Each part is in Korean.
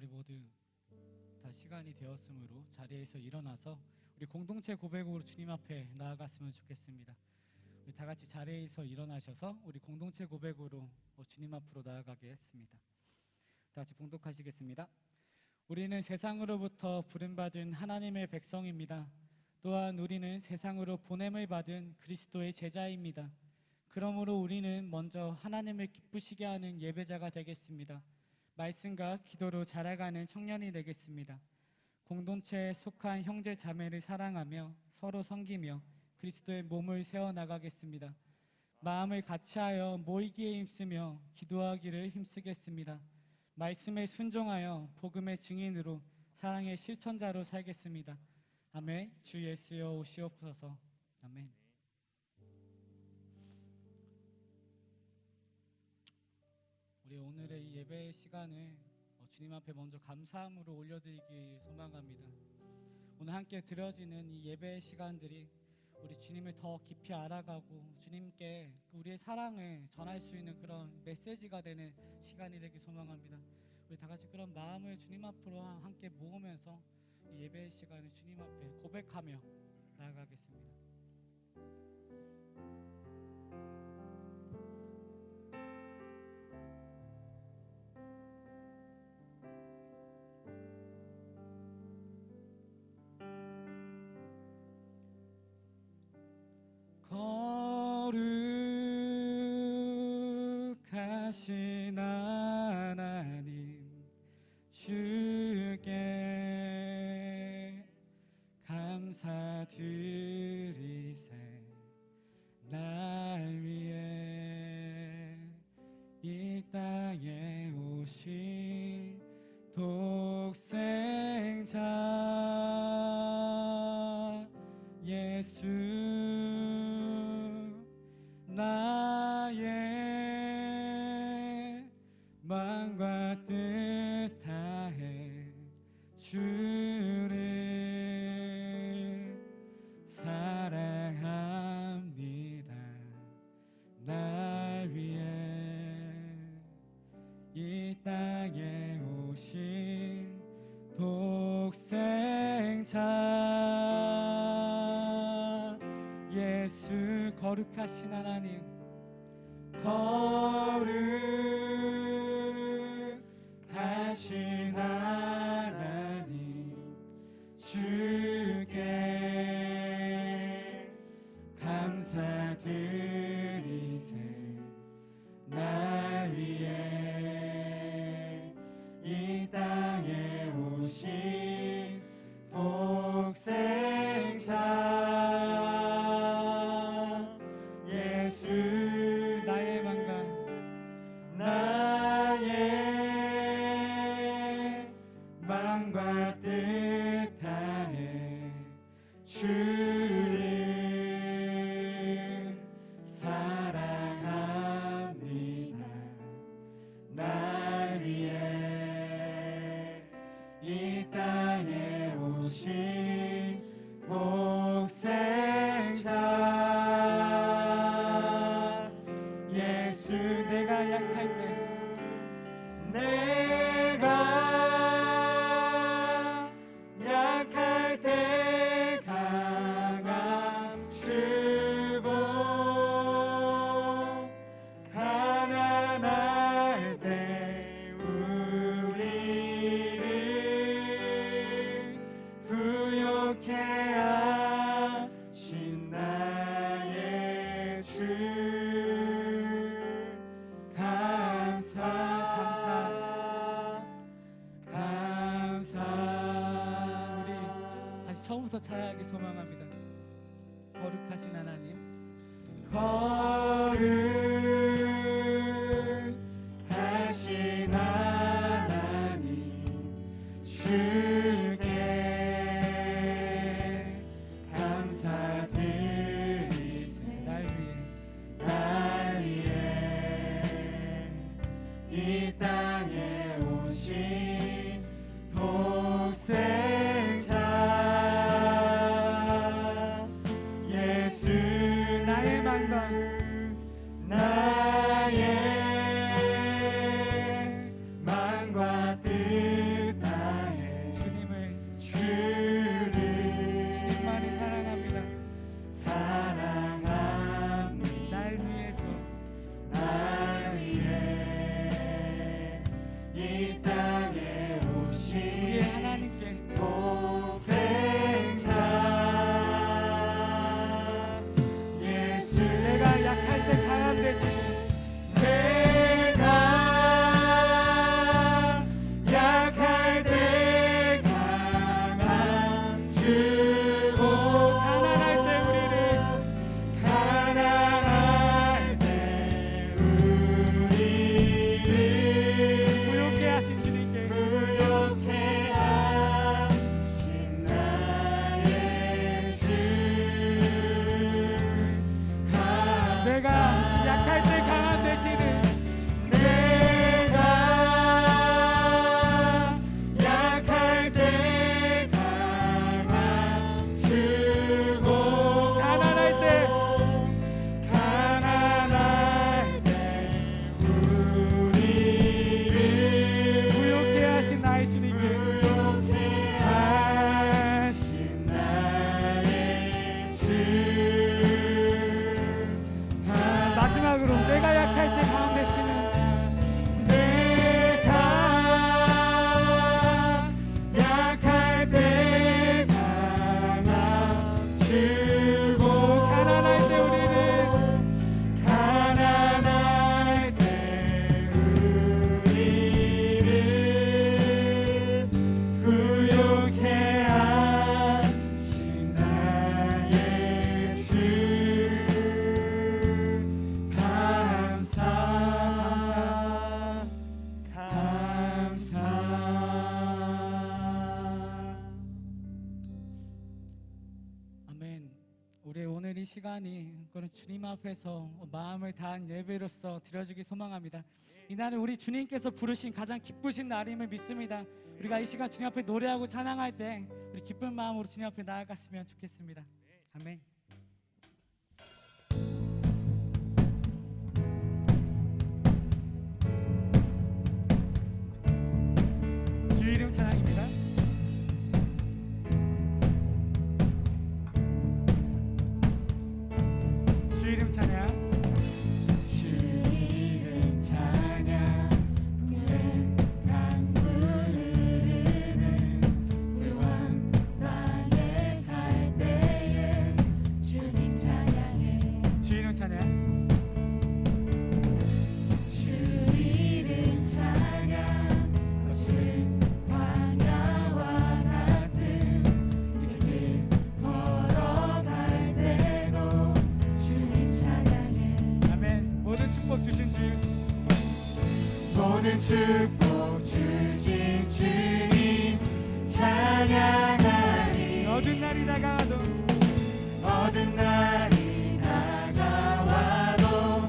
우리 모두 다 시간이 되었으므로 자리에서 일어나서 우리 공동체 고백으로 주님 앞에 나아갔으면 좋겠습니다. 우리 다 같이 자리에서 일어나셔서 우리 공동체 고백으로 주님 앞으로 나아가겠습니다. 다 같이 봉독하시겠습니다. 우리는 세상으로부터 부름받은 하나님의 백성입니다. 또한 우리는 세상으로 보냄을 받은 그리스도의 제자입니다. 그러므로 우리는 먼저 하나님을 기쁘시게 하는 예배자가 되겠습니다. 말씀과 기도로 자라가는 청년이 되겠습니다. 공동체에 속한 형제 자매를 사랑하며 서로 섬기며 그리스도의 몸을 세워나가겠습니다. 마음을 같이하여 모이기에 힘쓰며 기도하기를 힘쓰겠습니다. 말씀에 순종하여 복음의 증인으로 사랑의 실천자로 살겠습니다. 아멘. 주 예수여 오시옵소서. 아멘. 우리 오늘의 이 예배 시간을 주님 앞에 먼저 감사함으로 올려드리기 소망합니다. 오늘 함께 드려지는 이 예배 시간들이 우리 주님을 더 깊이 알아가고 주님께 우리의 사랑을 전할 수 있는 그런 메시지가 되는 시간이 되기 소망합니다. 우리 다 같이 그런 마음을 주님 앞으로 함께 모으면서 이 예배 시간을 주님 앞에 고백하며 나아가겠습니다. 거룩하신 하나님 주께 감사드리세. 날 위해 이 땅에 오신 독생자 예수, 나의 마음과 뜻 다해 주를 사랑합니다. 날 위해 이 땅에 오신 독생자 예수, 거룩하신 하나님, 거룩하신 하나님 주께 감사드리세. 날 위해 이 땅에 오신 독생자 예수, 나의 만감, 나의 마음과 뜻 다해 주를 사랑합니다. 날 위해 이 땅에 오신 독생자 예수, 내가 약할 때, 내가 약할 때 강함 주고 가난할 때 우리를 부욕해 하신 나의 주, 감사. 우리 다시 처음부터 찬양하기 소망합니다. 거룩하신 하나님, 거룩하신 하나님 주께 감사드리세. 날 위해 이 땅에 오신 독생자 예수, 나의 만감, 우리의 오늘 이 시간이 그런 주님 앞에서 마음을 다한 예배로서 드려주기 소망합니다. 이날은 우리 주님께서 부르신 가장 기쁘신 날임을 믿습니다. 우리가 이 시간 주님 앞에 노래하고 찬양할 때 우리 기쁜 마음으로 주님 앞에 나아갔으면 좋겠습니다. 아멘. 주 이름 찬양입니다. 주 이름 찬양. 주 이름 찬양 풍요의 강물을 흐르는 불왕 땅에 살 때에 주님 찬양해. 주 이름 찬양. 주 이름 찬양 거친 광야와 같은 이 길 걸어갈 때도 주님 찬양해. 아멘. 모든 축복 주신 주. 모든 축복 주신 주님 찬양하리. 어두운 날이 다가와도 어두운 날이 다가와도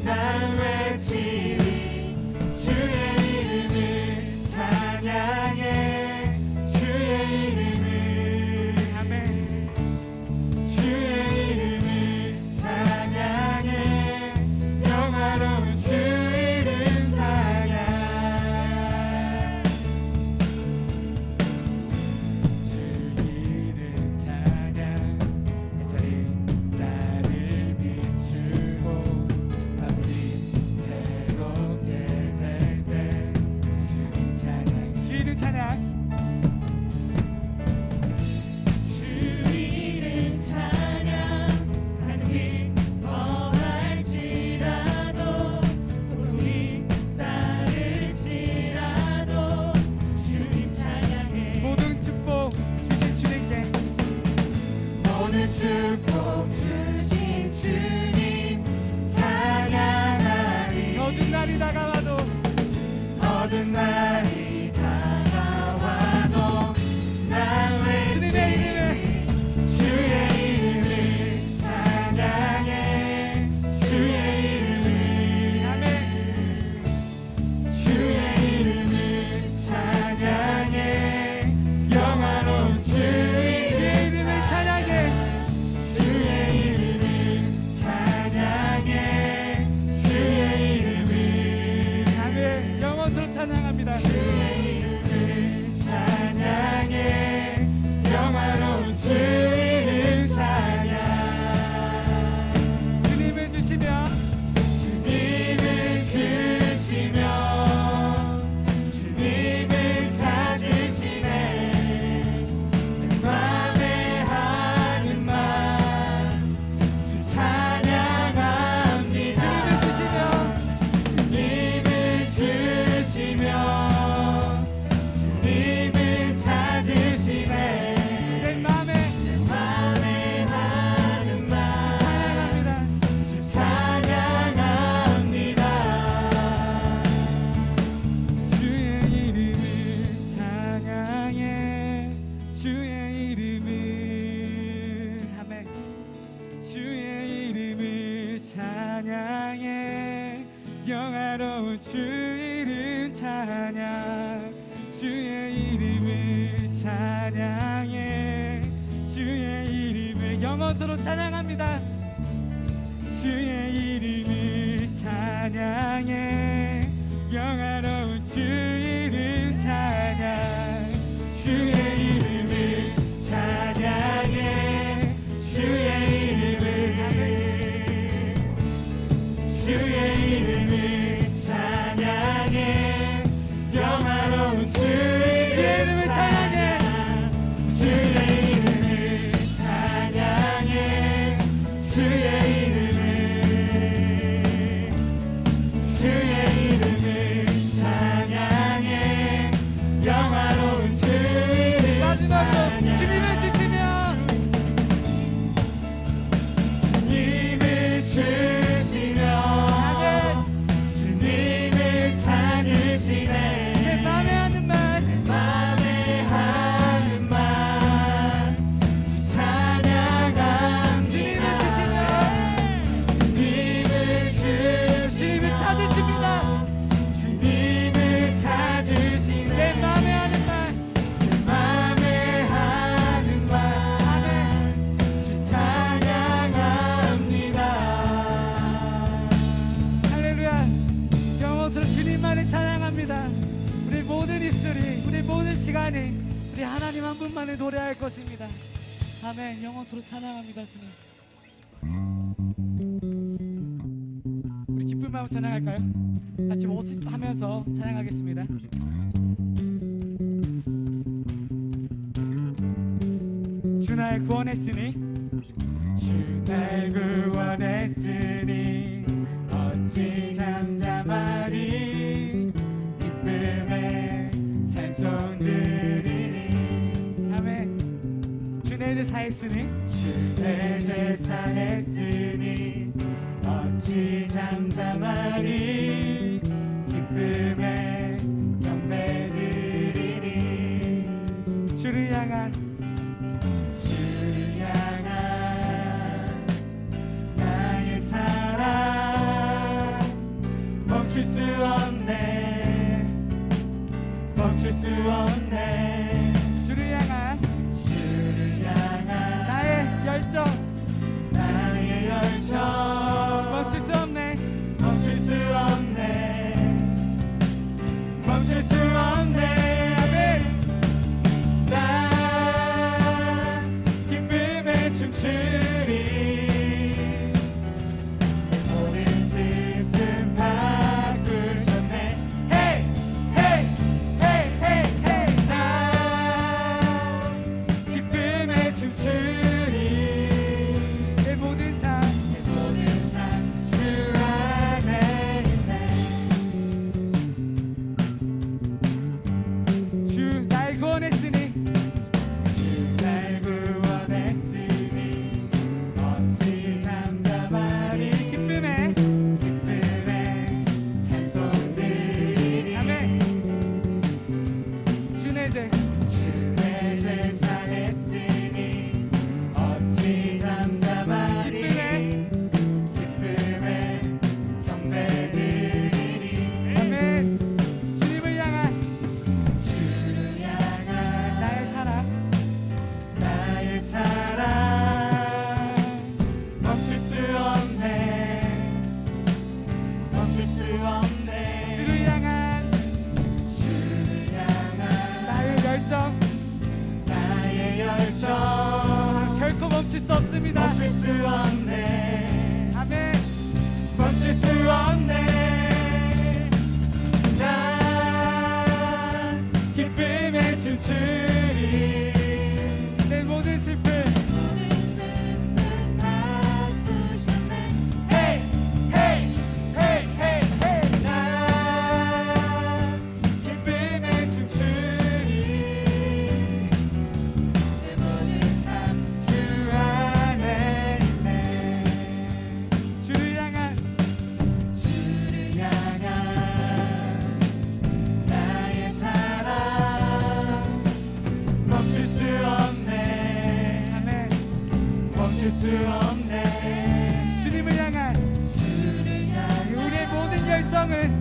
난 외치리. 주의 이름을 찬양해. 주의 이름을. 아멘. 주의 이름을 찬양해. 영화로운 주 이름 찬양. 주 이름 찬양. 햇살이 나를 비추고 하늘이 새롭게 될 때 주님 찬양. 주 이름 찬양. 주 이름 찬양. 하늘이 멍할지라도 고통이 따를지라도 주님 찬양해. 모든 축복 주신 주님께 모든 축복 주신 주님 찬양하리. 어두운 날이 다가와도 어두운 날이 다가와도 난 주님의 외치리. 주의 이름을 찬양해. 주의 이름을. 아멘. 주의 이름을 찬양해. 영화로운 주 주의 이름을 찬양해. 주의 이름을 찬양해. 주의 이름을. 아멘. 영원토록 찬양합니다. 주의 이름을 찬양해. 영화로운 주 이름 찬양. 주님을 주시며 주님을 주시며 주님을 찾으시네. 내 맘에 하는 말 주 찬양합니다. 주님을 주시며 주님을 찾으시네. 내 마음에 맘에 하는 말 찬양합니다. 주 찬양합니다. 주의 이름을 찬양해. 주의 이름을. 아멘. 주의 이름을 찬양해. 영화로운 주 이름 찬양. 주의 이름을 찬양해. 주의 이름을 영원토록 찬양합니다. 주의 이름을 찬양해. 영화로운 주 이름 찬양. 주의 이름을 찬양해. 주의 이름을. 주의 이름을 찬양해. 영화로운 주 이름을 찬양해. 주의 이름을 찬양해. 주의 이름을. 주의 이름을 찬양해. 영화로운 주 이름 마지막으로 찬양. 주님을 주시며 주님을 주시며 주님을 찾으시네. 내 마음에 하는 말 맘에 하는 말 찬양합니다. 노래할 것입니다. 아멘. 영원토록 찬양합니다, 주님. 우리 기쁜 마음 찬양할까요? 같이 모집하면서 찬양하겠습니다. 주 날 구원했으니, 주 날 구원했으니 어찌 잠잠하리. 기쁨에 찬송 드리리. 아멘. 주 내 죄 사했으니, 주 내 죄 사했으니 어찌 잠잠하리. 기쁨에 경배 드리리. 주를 향한 주를 향한 나의 사랑 멈출 수 없네. 멈출 수 없네. 주를 향한 주를 향한 나의 열정 나의 열정 멈출 수 없네. 멈출 수 없네. 멈출 수 없네. 아멘. 나 기쁨에 춤추리. 모든 슬픔 바꾸셨네. Hey, hey, hey, hey, hey. 나 기쁨에 춤추리. 내 모든 삶 내 모든 삶 주 안에 있네. 주 날 구원했으니, 주 날 구원했으니 어찌 잠잠하리. 기쁨에 기쁨에 찬송 드리리. 아멘. 주 내 죄 주 내 죄 사했으니 어찌 잠잠하리. 기쁨에 경배 드리리. 아멘. 주님을 향한 주를 향한 나의 사랑 나의 사랑 멈출 수 없네. 멈출 수 없네. 주를 향한 주를 향한 나의 열정 나의 열정 결코 멈출 수 없습니다. 멈출 수 없네. 아멘. 멈출 수 없네. 나 기쁨에 춤추리. 내 모든 슬픔 Hey, hey, hey, hey, hey. 나 기쁨에 춤추리. 내 모든 삶 주 안에 있네. 주를 향한 주를 향한 나의 사랑 멈출 수 없네. 아멘. 멈출 수 없네. 주님을 향한 주를 향한 우리의 모든 열정은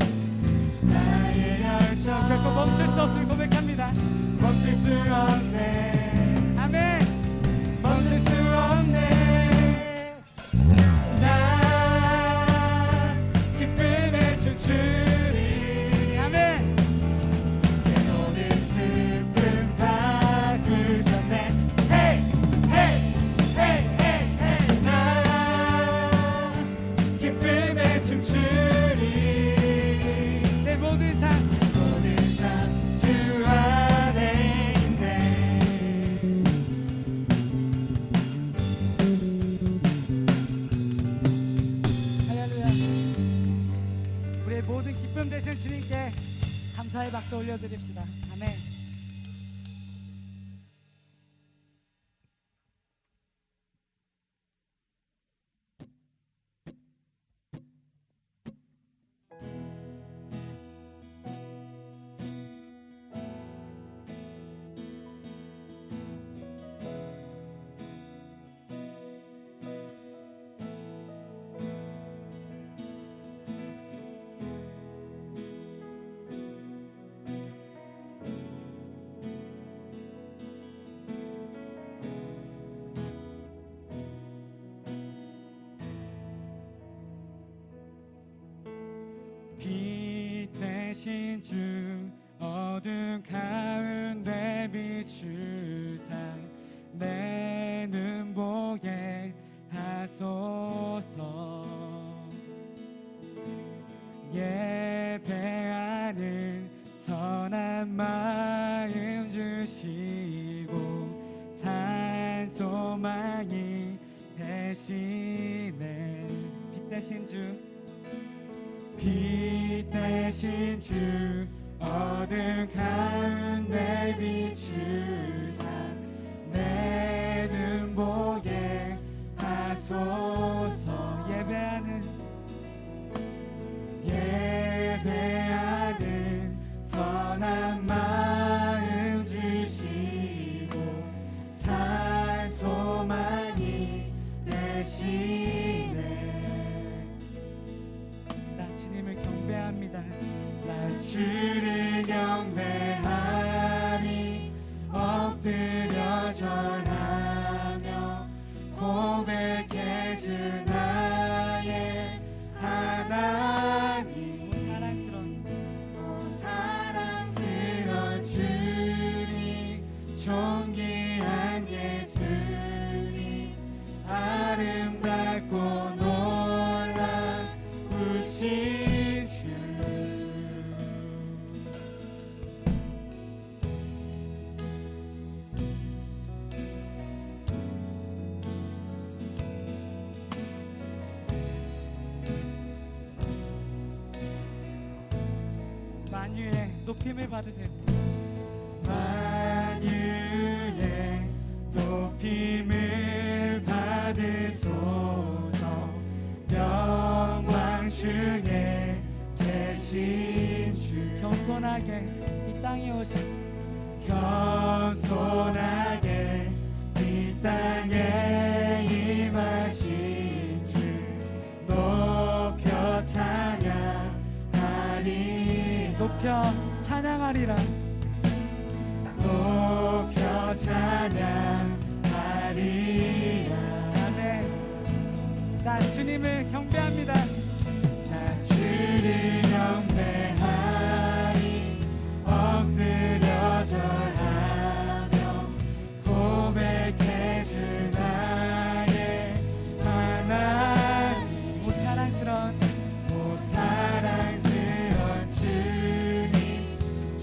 나의 열정 결코 멈출 수 없음을 고백합니다. 멈출 수 없네. 아멘. 멈출 수 없네. 나 기쁨에 춤추리. 아멘. 내 모든 슬픔 바꾸셨네. Hey, hey, hey, hey, hey. 나 기쁨에 춤추리. 내 모든 삶 모든 삶 주 안에 있네. 할렐루야. 우리의 모든 기쁨 되시는 주님께 감사의 박수 올려드립시다. 아멘. 빛 대신 주 어둠 가운데 비추사 대신 주 빛 대신 주 어둠 가운데 비추사 내 눈 보게 하소서. 예배하는 선한 마음 주시고 산 소망이 되시네. 나 주님을 경배합니다. 나 주를 경배하리 엎드려 절하며 고백해 주 나의 하나님. 사랑스러운 주님 존귀한 예수님 아름답고 놀라우신 주. 만유의 높임을 받으세요. 만유의 높임을 받으소서. 영광 중에 계신 주 겸손하게 이 땅에 오신 겸손하게 이 땅에 임하신 주 높여 찬양하리. 높여 찬양하리라. 높여 찬양하리라. 아멘. 나 주님을 경배합니다. 나 주를 경배하리 엎드려 절하며 고백해 주 나의 하나님. 오 사랑스러운 주님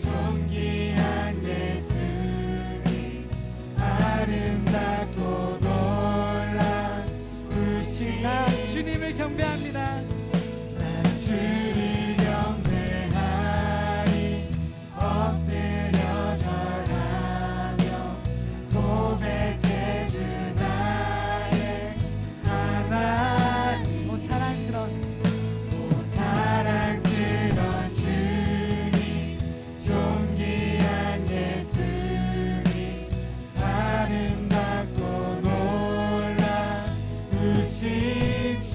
존귀한 예수님 아름답고 놀라우신 나 주님을 경배합니다. 나 주를 경배하리 엎드려 절하며 고백해 주 나의 하나님. 오 사랑스러운 사랑스러운 주님 존귀한 예수님 아름답고 놀라우신 주.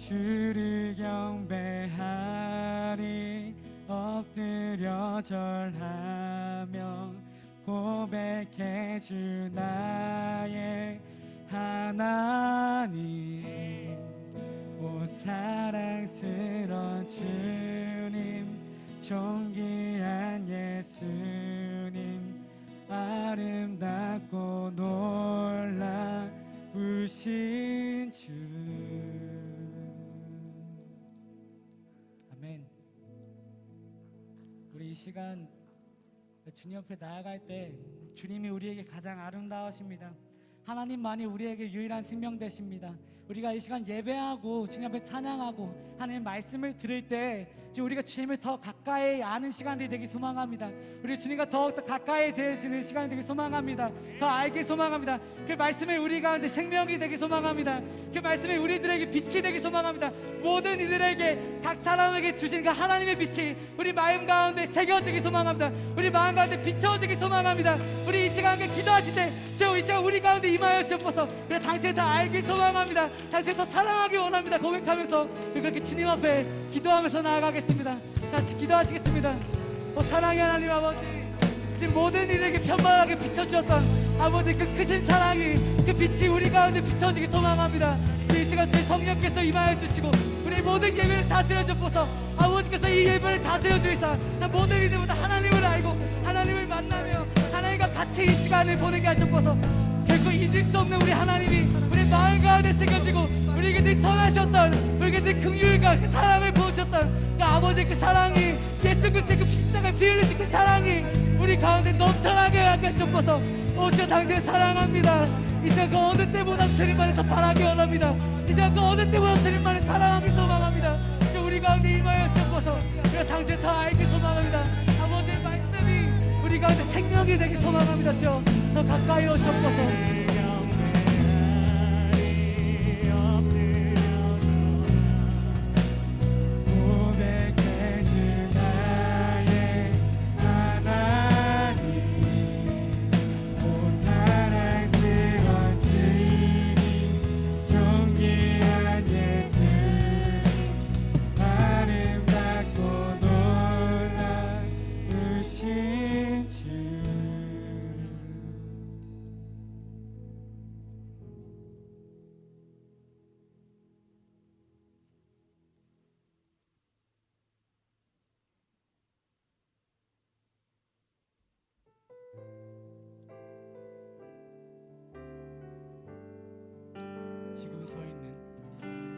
주를 경배하리 엎드려 절하며 고백해 주 나의 하나님. 오 사랑스러운 주님 존귀한 예수님 아름답고 놀라우신 주. 아멘. 우리 이 시간 주님 옆에 나아갈 때 주님이 우리에게 가장 아름다우십니다. 하나님만이 우리에게 유일한 생명 되십니다. 우리가 이 시간 예배하고 주님 앞에 찬양하고 하나님 말씀을 들을 때 우리가 주님을 더 가까이 아는 시간들이 되기 소망합니다. 우리 주님과 더욱더 가까이 되어지는 시간이 되기 소망합니다. 더 알기 소망합니다. 그 말씀이 우리 가운데 생명이 되기 소망합니다. 그 말씀이 우리들에게 빛이 되기 소망합니다. 모든 이들에게 각 사람에게 주신 그 하나님의 빛이 우리 마음 가운데 새겨지기 소망합니다. 우리 마음 가운데 비춰지기 소망합니다. 우리 이 시간에 기도하실 때 주여 이 시간 우리 가운데 임하여 주옵소서. 그래 당신을 더 알기 소망합니다. 당신을 더 사랑하기 원합니다. 고백하면서 그렇게 주님 앞에 기도하면서 나아가겠습니다. 같이 기도하시겠습니다. 사랑의 하나님 아버지, 지금 모든 이들에게 편만하게 비춰주었던 아버지 그 크신 사랑이 그 빛이 우리 가운데 비춰지기 소망합니다. 이 시간 주의 성령께서 임하여 주시고 우리 모든 예배를 다스려 주옵소서. 아버지께서 이 예배를 다스려 주이사 모든 이들보다 하나님을 알고 하나님을 만나며 하나님과 같이 이 시간을 보내게 하셨소서. 결코 잊을 수 없는 우리 하나님이 우리 마음 가운데 새겨지고 우리에게 늘 선하셨던 우리에게 늘 긍휼과 그 사랑을 부으셨던 그 아버지의 그 사랑이 예수 그리스도의 그 십자가에 피 흘리신 그 사랑이 우리 가운데 넘쳐나게 하게 하셨소서. 오 주여 당신을 사랑합니다. 이 시간 그 어느 때보다 주님만을 더 바라기 원합니다. 이 시간 그 어느 때보다 주님만을 사랑하기 소망합니다. 주여 우리 가운데 임하여 주옵소서. 우리가 당신을 더 알기 소망합니다. 아버지의 말씀이 우리 가운데 생명이 되기 소망합니다. 주여 더 가까이 오시옵소서.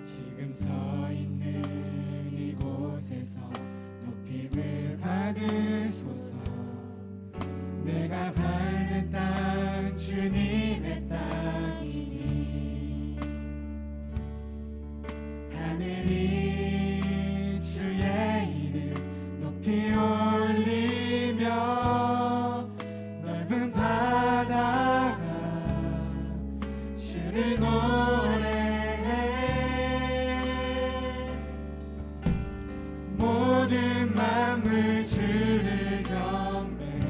지금 서 있는 이곳에서 높임을 받으소서. 내가 밟는 땅 주님의 땅이니 하늘이 주의 이름 높이 올리며 넓은 바다가 주를 모든 만물 주를 경배해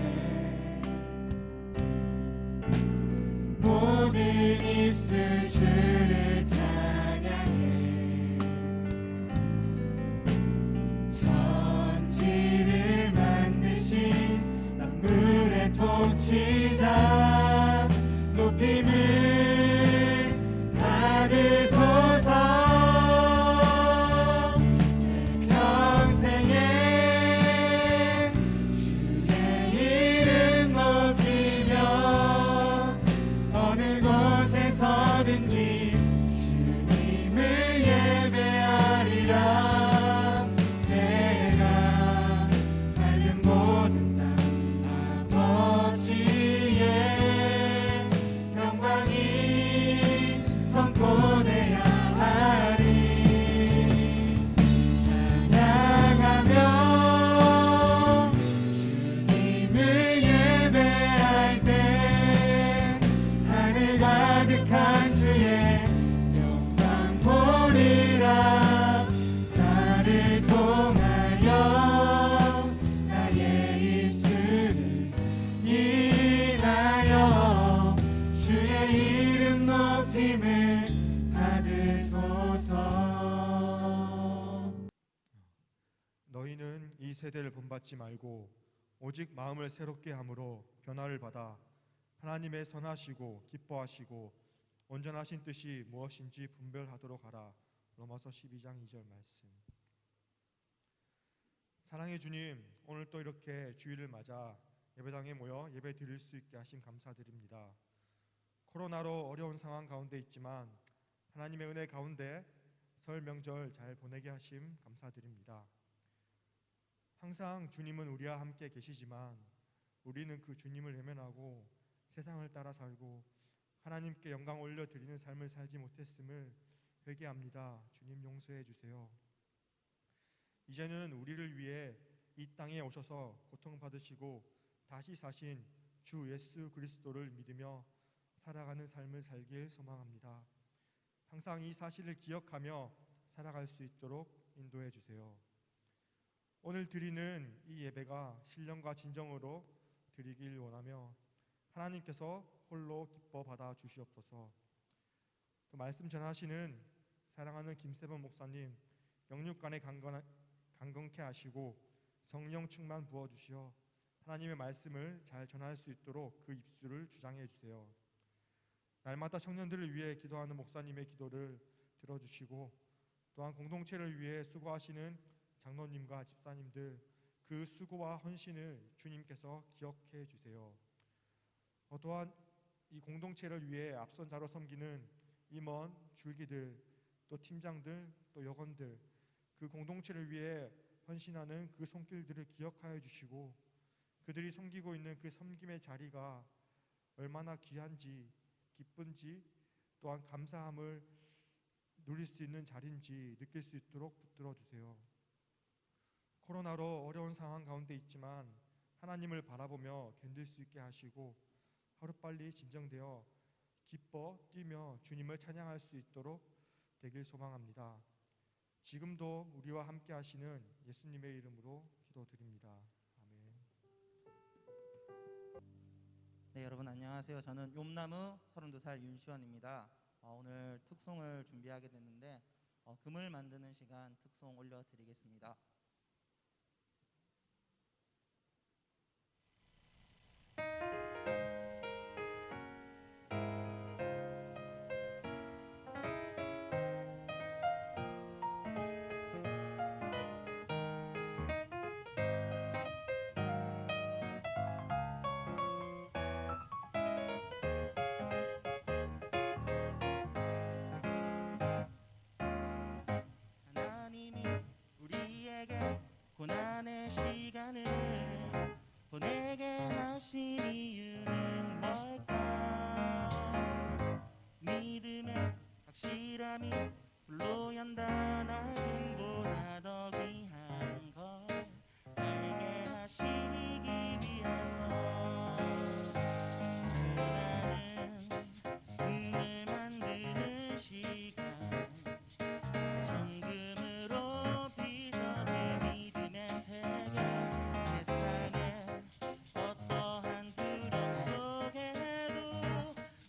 모든 입술 주를 찬양해 세대를 본받지 말고 오직 마음을 새롭게 함으로 변화를 받아 하나님의 선하시고 기뻐하시고 온전하신 뜻이 무엇인지 분별하도록 하라. 로마서 12장 2절 말씀. 사랑의 주님, 오늘 또 이렇게 주일을 맞아 예배당에 모여 예배 드릴 수 있게 하심 감사드립니다. 코로나로 어려운 상황 가운데 있지만 하나님의 은혜 가운데 설 명절 잘 보내게 하심 감사드립니다. 항상 주님은 우리와 함께 계시지만 우리는 그 주님을 외면하고 세상을 따라 살고 하나님께 영광 올려드리는 삶을 살지 못했음을 회개합니다. 주님 용서해 주세요. 이제는 우리를 위해 이 땅에 오셔서 고통받으시고 다시 사신 주 예수 그리스도를 믿으며 살아가는 삶을 살길 소망합니다. 항상 이 사실을 기억하며 살아갈 수 있도록 인도해 주세요. 오늘 드리는 이 예배가 신령과 진정으로 드리길 원하며 하나님께서 홀로 기뻐 받아 주시옵소서. 또 말씀 전하시는 사랑하는 김세범 목사님 영육간에 강건케 하시고 성령 충만 부어 주시어 하나님의 말씀을 잘 전할 수 있도록 그 입술을 주장해 주세요. 날마다 청년들을 위해 기도하는 목사님의 기도를 들어주시고 또한 공동체를 위해 수고하시는 장로님과 집사님들 그 수고와 헌신을 주님께서 기억해 주세요. 또한 이 공동체를 위해 앞선 자로 섬기는 임원, 줄기들, 또 팀장들, 또 여건들 그 공동체를 위해 헌신하는 그 손길들을 기억하여 주시고 그들이 섬기고 있는 그 섬김의 자리가 얼마나 귀한지 기쁜지 또한 감사함을 누릴 수 있는 자리인지 느낄 수 있도록 붙들어 주세요. 코로나로 어려운 상황 가운데 있지만 하나님을 바라보며 견딜 수 있게 하시고 하루빨리 진정되어 기뻐 뛰며 주님을 찬양할 수 있도록 되길 소망합니다. 지금도 우리와 함께 하시는 예수님의 이름으로 기도드립니다. 아멘. 네, 여러분 안녕하세요. 저는 욤나무 32살 윤시원입니다. 오늘 특송을 준비하게 됐는데 금을 만드는 시간 특송 올려드리겠습니다. 하나님이 우리에게 고난의 시간을 보내게 하신 이유는 뭘까? 믿음의 확실함이 불로 연다 나금보다 더 귀한 걸 알게 하시기 위해서 나는 금을 만드는 시간 성금으로 빚어진 믿음의 세계 세상에 어떠한 두려움 속에도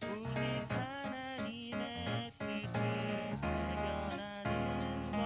오직 하나님의 뜻을 발견하는 것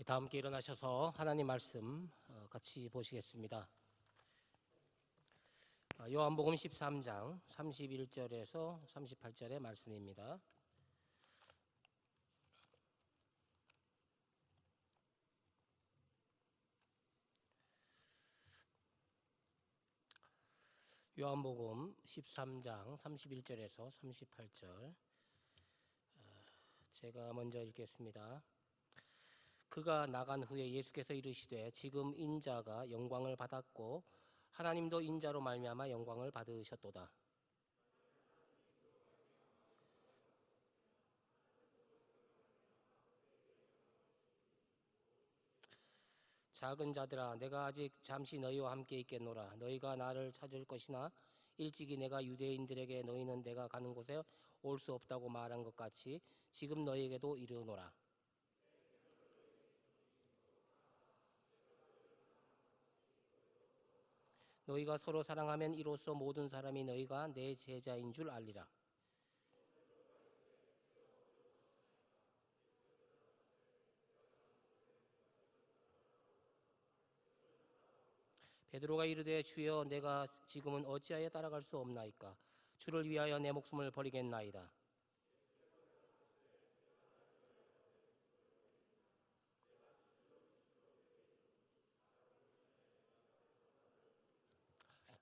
다 함께 일어나셔서 하나님 말씀 같이 보시겠습니다. 요한복음 13장 31절에서 38절의 말씀입니다. 요한복음 13장 31절에서 38절 제가 먼저 읽겠습니다. 그가 나간 후에 예수께서 이르시되 지금 인자가 영광을 받았고 하나님도 인자로 말미암아 영광을 받으셨도다. 작은 자들아 내가 아직 잠시 너희와 함께 있겠노라. 너희가 나를 찾을 것이나 일찍이 내가 유대인들에게 너희는 내가 가는 곳에 올 수 없다고 말한 것 같이 지금 너희에게도 이르노라. 너희가 서로 사랑하면 이로써 모든 사람이 너희가 내 제자인 줄 알리라. 베드로가 이르되 주여 내가 지금은 어찌하여 따라갈 수 없나이까. 주를 위하여 내 목숨을 버리겠나이다.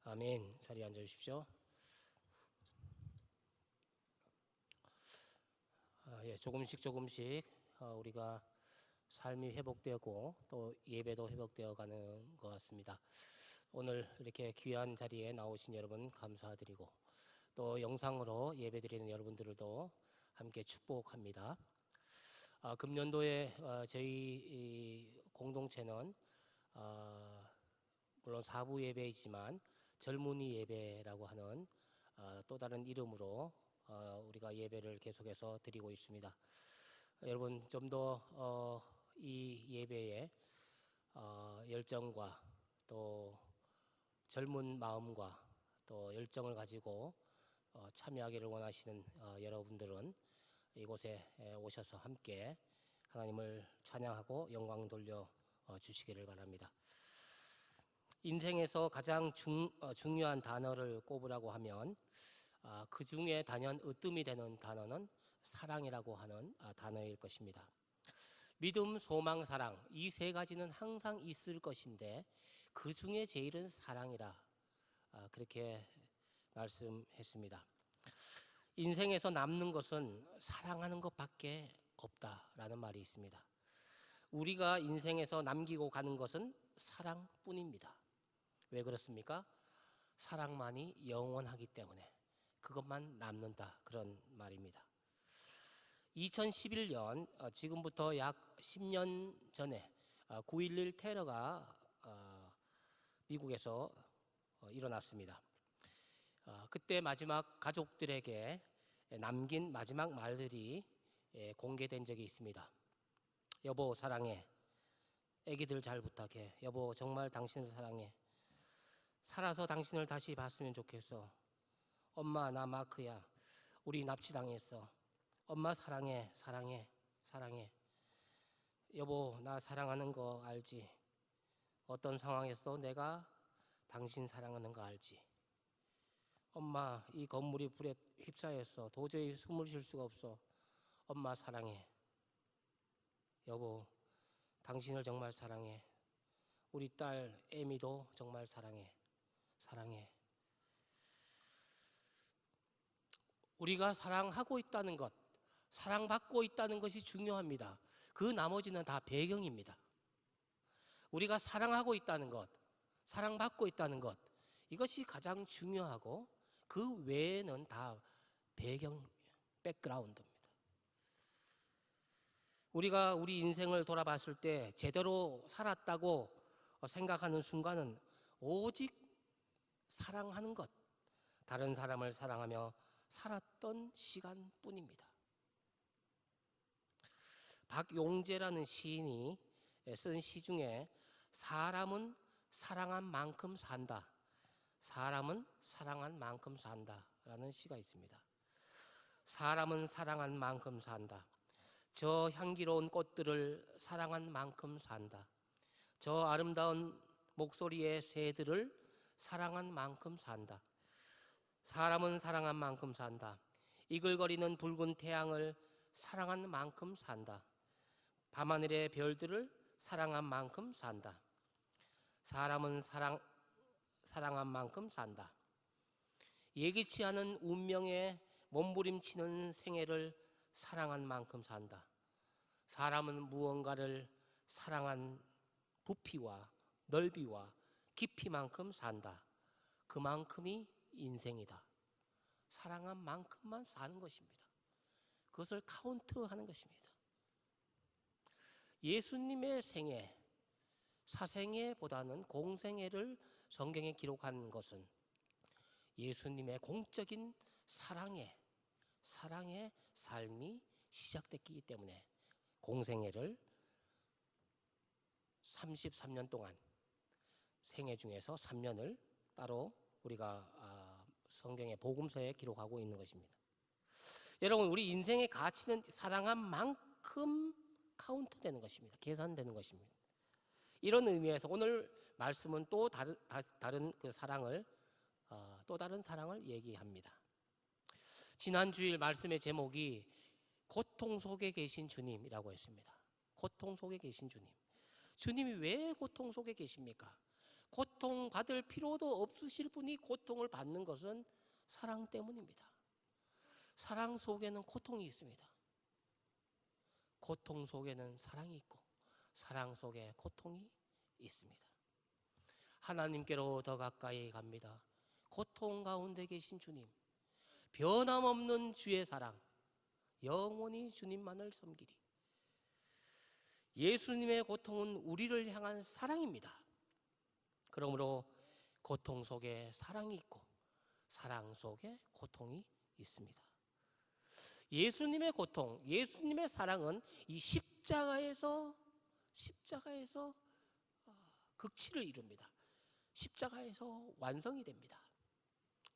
아멘. 자리에 앉아 주십시오. 조금씩 우리가 삶이 회복되고 또 예배도 회복되어 가는 것 같습니다. 오늘 이렇게 귀한 자리에 나오신 여러분 감사드리고 또 영상으로 예배드리는 여러분들도 함께 축복합니다. 금년도에 저희 이 공동체는 물론 4부 예배이지만 젊은이 예배라고 하는 또 다른 이름으로 우리가 예배를 계속해서 드리고 있습니다. 여러분 좀 더 이 예배에 열정과 또 젊은 마음과 또 열정을 가지고 참여하기를 원하시는 여러분들은 이곳에 오셔서 함께 하나님을 찬양하고 영광 돌려 주시기를 바랍니다. 인생에서 가장 중요한 단어를 꼽으라고 하면 그 중에 단연 으뜸이 되는 단어는 사랑이라고 하는 단어일 것입니다. 믿음, 소망, 사랑 이 세 가지는 항상 있을 것인데 그 중에 제일은 사랑이라 그렇게 말씀했습니다. 인생에서 남는 것은 사랑하는 것밖에 없다라는 말이 있습니다. 우리가 인생에서 남기고 가는 것은 사랑뿐입니다. 왜 그렇습니까? 사랑만이 영원하기 때문에 그것만 남는다 그런 말입니다. 2011년 지금부터 약 10년 전에 9.11 테러가 미국에서 일어났습니다. 그때 마지막 가족들에게 남긴 마지막 말들이 공개된 적이 있습니다. 여보 사랑해. 애기들 잘 부탁해. 여보 정말 당신을 사랑해. 살아서 당신을 다시 봤으면 좋겠어. 엄마 나 마크야. 우리 납치당했어. 엄마 사랑해 사랑해 사랑해. 여보 나 사랑하는 거 알지? 어떤 상황에서 내가 당신 사랑하는 거 알지? 엄마 이 건물이 불에 휩싸였어. 도저히 숨을 쉴 수가 없어. 엄마 사랑해. 여보 당신을 정말 사랑해. 우리 딸 에미도 정말 사랑해. 사랑해. 우리가 사랑하고 있다는 것, 사랑받고 있다는 것이 중요합니다. 그 나머지는 다 배경입니다. 우리가 사랑하고 있다는 것, 사랑받고 있다는 것, 이것이 가장 중요하고 그 외에는 다 배경, 백그라운드입니다. 우리가 우리 인생을 돌아봤을 때 제대로 살았다고 생각하는 순간은 오직 사랑하는 것, 다른 사람을 사랑하며 살았던 시간뿐입니다. 박용재라는 시인이 쓴 시 중에 사람은 사랑한 만큼 산다. 사람은 사랑한 만큼 산다 라는 시가 있습니다. 사람은 사랑한 만큼 산다. 저 향기로운 꽃들을 사랑한 만큼 산다. 저 아름다운 목소리의 새들을 사랑한 만큼 산다. 사람은 사랑한 만큼 산다. 이글거리는 붉은 태양을 사랑한 만큼 산다. 밤하늘의 별들을 사랑한 만큼 산다. 사람은 사랑한 만큼 산다. 예기치 않은 운명에 몸부림치는 생애를 사랑한 만큼 산다. 사람은 무언가를 사랑한 부피와 넓이와 깊이만큼 산다. 그만큼이 인생이다. 사랑한 만큼만 사는 것입니다. 그것을 카운트하는 것입니다. 예수님의 생애, 사생애보다는 공생애를 성경에 기록한 것은 예수님의 공적인 사랑의 삶이 시작됐기 때문에 공생애를 33년 동안 생애 중에서 3년을 따로 우리가 성경의 복음서에 기록하고 있는 것입니다. 여러분, 우리 인생의 가치는 사랑한 만큼 카운트되는 것입니다. 계산되는 것입니다. 이런 의미에서 오늘 말씀은 또 다른 그 사랑을 또 다른 사랑을 얘기합니다. 지난 주일 말씀의 제목이 고통 속에 계신 주님이라고 했습니다. 고통 속에 계신 주님. 주님이 왜 고통 속에 계십니까? 고통 받을 필요도 없으실 분이 고통을 받는 것은 사랑 때문입니다. 사랑 속에는 고통이 있습니다. 고통 속에는 사랑이 있고 사랑 속에 고통이 있습니다. 하나님께로 더 가까이 갑니다. 고통 가운데 계신 주님, 변함없는 주의 사랑, 영원히 주님만을 섬기리. 예수님의 고통은 우리를 향한 사랑입니다. 그러므로 고통 속에 사랑이 있고 사랑 속에 고통이 있습니다. 예수님의 고통, 예수님의 사랑은 이 십자가에서 극치를 이룹니다. 십자가에서 완성이 됩니다.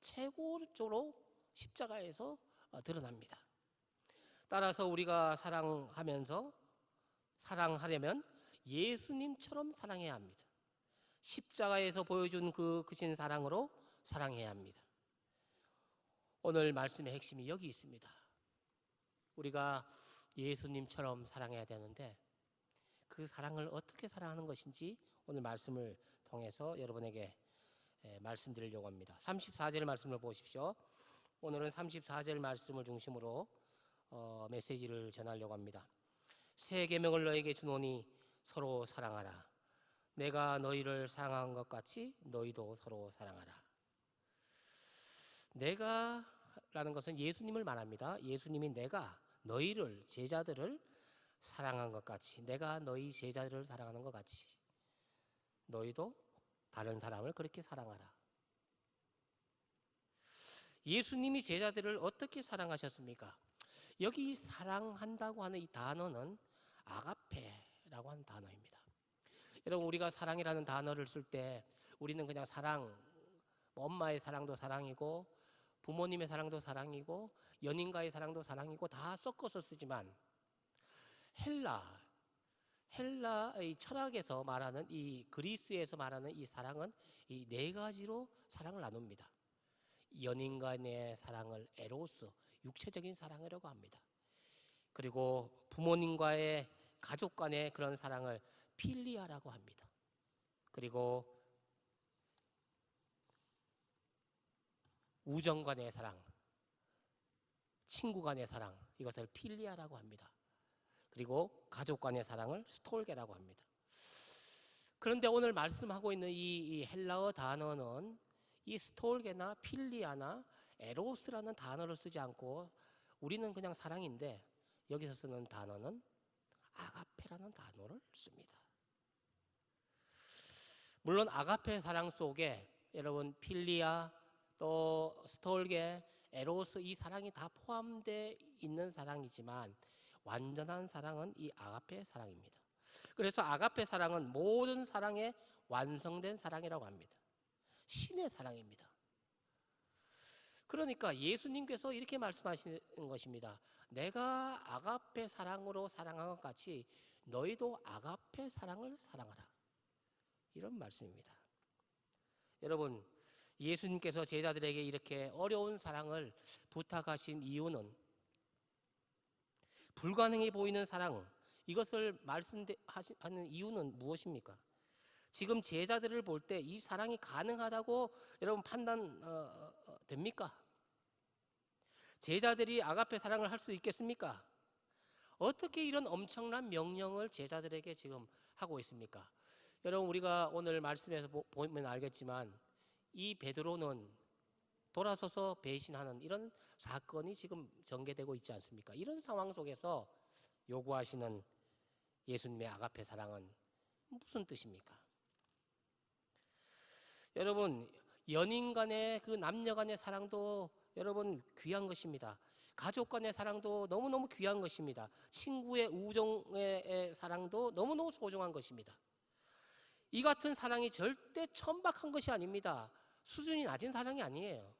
최고적으로 십자가에서 드러납니다. 따라서 우리가 사랑하려면 예수님처럼 사랑해야 합니다. 십자가에서 보여준 그 크신 사랑으로 사랑해야 합니다. 오늘 말씀의 핵심이 여기 있습니다. 우리가 예수님처럼 사랑해야 되는데 그 사랑을 어떻게 사랑하는 것인지 오늘 말씀을 통해서 여러분에게 말씀드리려고 합니다. 34절 말씀을 보십시오. 오늘은 34절 말씀을 중심으로 메시지를 전하려고 합니다. 새 계명을 너에게 주노니 서로 사랑하라. 내가 너희를 사랑한 것 같이 너희도 서로 사랑하라. 내가라는 것은 예수님을 말합니다. 예수님이 내가 너희를 제자들을 사랑한 것 같이, 내가 너희 제자들을 사랑하는 것 같이 너희도 다른 사람을 그렇게 사랑하라. 예수님이 제자들을 어떻게 사랑하셨습니까? 여기 사랑한다고 하는 이 단어는 아가페라고 하는 단어입니다. 여러분, 우리가 사랑이라는 단어를 쓸 때 우리는 그냥 사랑, 엄마의 사랑도 사랑이고 부모님의 사랑도 사랑이고 연인과의 사랑도 사랑이고 다 섞어서 쓰지만 헬라의 철학에서 말하는 이 그리스에서 말하는 이 사랑은 이 네 가지로 사랑을 나눕니다. 연인 간의 사랑을 에로스, 육체적인 사랑이라고 합니다. 그리고 부모님과의 가족 간의 그런 사랑을 필리아라고 합니다. 그리고 우정 간의 사랑, 친구 간의 사랑, 이것을 필리아라고 합니다. 그리고 가족 간의 사랑을 스톨게라고 합니다. 그런데 오늘 말씀하고 있는 이 헬라어 단어는 이 스톨게나 필리아나 에로스라는 단어를 쓰지 않고 우리는 그냥 사랑인데 여기서 쓰는 단어는 아가페라는 단어를 씁니다. 물론 아가페 사랑 속에 여러분 필리아 또 스톨게, 에로스 이 사랑이 다 포함되어 있는 사랑이지만 완전한 사랑은 이 아가페 사랑입니다. 그래서 아가페 사랑은 모든 사랑의 완성된 사랑이라고 합니다. 신의 사랑입니다. 그러니까 예수님께서 이렇게 말씀하시는 것입니다. 내가 아가페 사랑으로 사랑한 것 같이 너희도 아가페 사랑을 사랑하라. 이런 말씀입니다. 여러분, 예수님께서 제자들에게 이렇게 어려운 사랑을 부탁하신 이유는 불가능해 보이는 사랑, 이것을 말씀하는 이유는 무엇입니까? 지금 제자들을 볼 때 이 사랑이 가능하다고 여러분 판단 됩니까? 제자들이 아가페 사랑을 할 수 있겠습니까? 어떻게 이런 엄청난 명령을 제자들에게 지금 하고 있습니까? 여러분, 우리가 오늘 말씀에서 보면 알겠지만 이 베드로는 돌아서서 배신하는 이런 사건이 지금 전개되고 있지 않습니까? 이런 상황 속에서 요구하시는 예수님의 아가페 사랑은 무슨 뜻입니까? 여러분, 연인 간의 그 남녀 간의 사랑도 여러분 귀한 것입니다. 가족 간의 사랑도 너무너무 귀한 것입니다. 친구의 우정의 사랑도 너무너무 소중한 것입니다. 이 같은 사랑이 절대 천박한 것이 아닙니다. 수준이 낮은 사랑이 아니에요.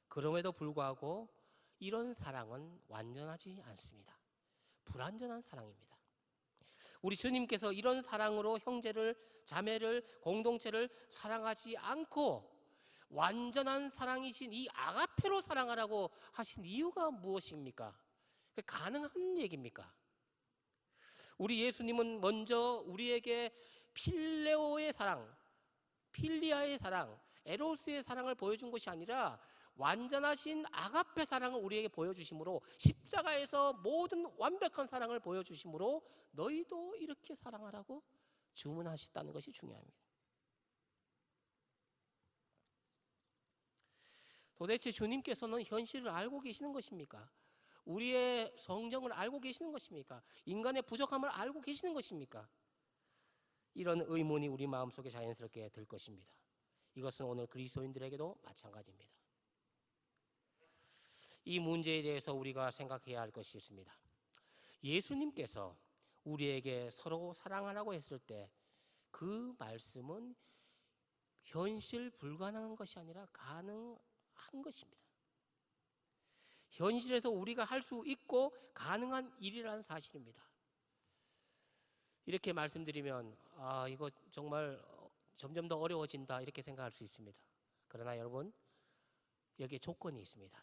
그럼에도 불구하고 이런 사랑은 완전하지 않습니다. 불완전한 사랑입니다. 우리 주님께서 이런 사랑으로 형제를, 자매를, 공동체를 사랑하지 않고 완전한 사랑이신 이 아가페로 사랑하라고 하신 이유가 무엇입니까? 가능한 얘기입니까? 우리 예수님은 먼저 우리에게 필레오의 사랑, 필리아의 사랑, 에로스의 사랑을 보여준 것이 아니라 완전하신 아가페 사랑을 우리에게 보여주심으로, 십자가에서 모든 완벽한 사랑을 보여주심으로 너희도 이렇게 사랑하라고 주문하셨다는 것이 중요합니다. 도대체 주님께서는 현실을 알고 계시는 것입니까? 우리의 성정을 알고 계시는 것입니까? 인간의 부족함을 알고 계시는 것입니까? 이런 의문이 우리 마음속에 자연스럽게 들 것입니다. 이것은 오늘 그리스도인들에게도 마찬가지입니다. 이 문제에 대해서 우리가 생각해야 할 것이 있습니다. 예수님께서 우리에게 서로 사랑하라고 했을 때 그 말씀은 현실 불가능한 것이 아니라 가능한 것입니다. 현실에서 우리가 할 수 있고 가능한 일이라는 사실입니다. 이렇게 말씀드리면 이거 정말 점점 더 어려워진다 이렇게 생각할 수 있습니다. 그러나 여러분, 여기에 조건이 있습니다.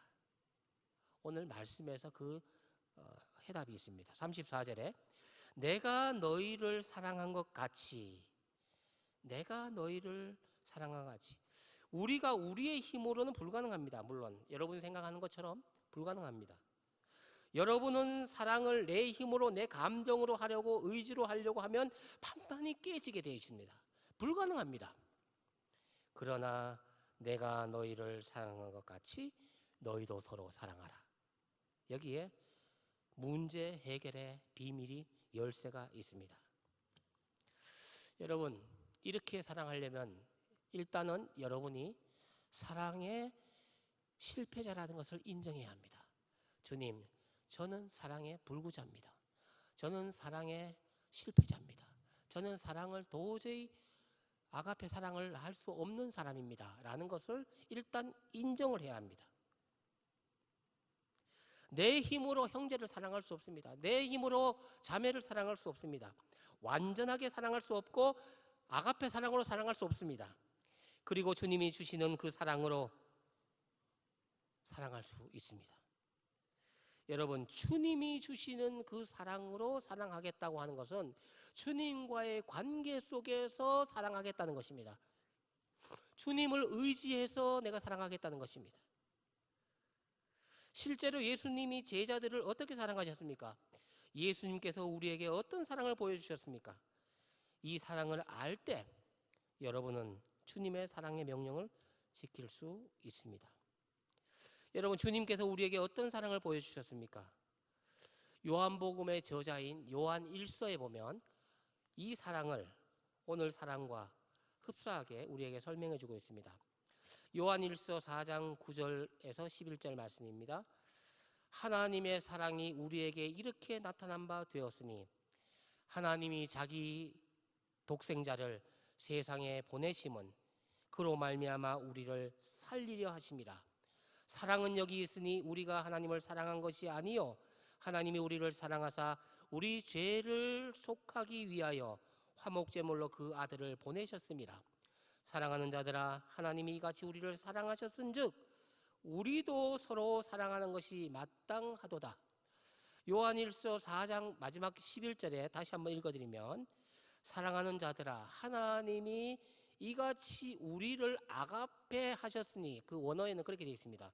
오늘 말씀에서 그 해답이 있습니다. 34절에 내가 너희를 사랑한 것 같이, 내가 너희를 사랑한 것 같이. 우리가 우리의 힘으로는 불가능합니다. 물론 여러분이 생각하는 것처럼 불가능합니다. 여러분은 사랑을 내 힘으로, 내 감정으로 하려고, 의지로 하려고 하면 판단이 깨지게 되어 있습니다. 불가능합니다. 그러나 내가 너희를 사랑한 것 같이 너희도 서로 사랑하라. 여기에 문제 해결의 비밀이, 열쇠가 있습니다. 여러분, 이렇게 사랑하려면 일단은 여러분이 사랑의 실패자라는 것을 인정해야 합니다. 주님, 저는 사랑의 불구자입니다. 저는 사랑의 실패자입니다. 저는 사랑을 도저히 아가페 사랑을 할 수 없는 사람입니다. 라는 것을 일단 인정을 해야 합니다. 내 힘으로 형제를 사랑할 수 없습니다. 내 힘으로 자매를 사랑할 수 없습니다. 완전하게 사랑할 수 없고 아가페 사랑으로 사랑할 수 없습니다. 그리고 주님이 주시는 그 사랑으로 사랑할 수 있습니다. 여러분, 주님이 주시는 그 사랑으로 사랑하겠다고 하는 것은 주님과의 관계 속에서 사랑하겠다는 것입니다. 주님을 의지해서 내가 사랑하겠다는 것입니다. 실제로 예수님이 제자들을 어떻게 사랑하셨습니까? 예수님께서 우리에게 어떤 사랑을 보여주셨습니까? 이 사랑을 알 때 여러분은 주님의 사랑의 명령을 지킬 수 있습니다. 여러분, 주님께서 우리에게 어떤 사랑을 보여주셨습니까? 요한복음의 저자인 요한 1서에 보면 이 사랑을 오늘 사랑과 흡사하게 우리에게 설명해 주고 있습니다. 요한 1서 4장 9절에서 11절 말씀입니다. 하나님의 사랑이 우리에게 이렇게 나타난 바 되었으니 하나님이 자기 독생자를 세상에 보내심은 그로 말미암아 우리를 살리려 하심이라. 사랑은 여기 있으니 우리가 하나님을 사랑한 것이 아니요 하나님이 우리를 사랑하사 우리 죄를 속하기 위하여 화목제물로 그 아들을 보내셨음이라. 사랑하는 자들아, 하나님이 이같이 우리를 사랑하셨은즉 우리도 서로 사랑하는 것이 마땅하도다. 요한일서 4장 마지막 11절에 다시 한번 읽어드리면, 사랑하는 자들아, 하나님이 이같이 우리를 아가페 하셨으니, 그 원어에는 그렇게 되어 있습니다.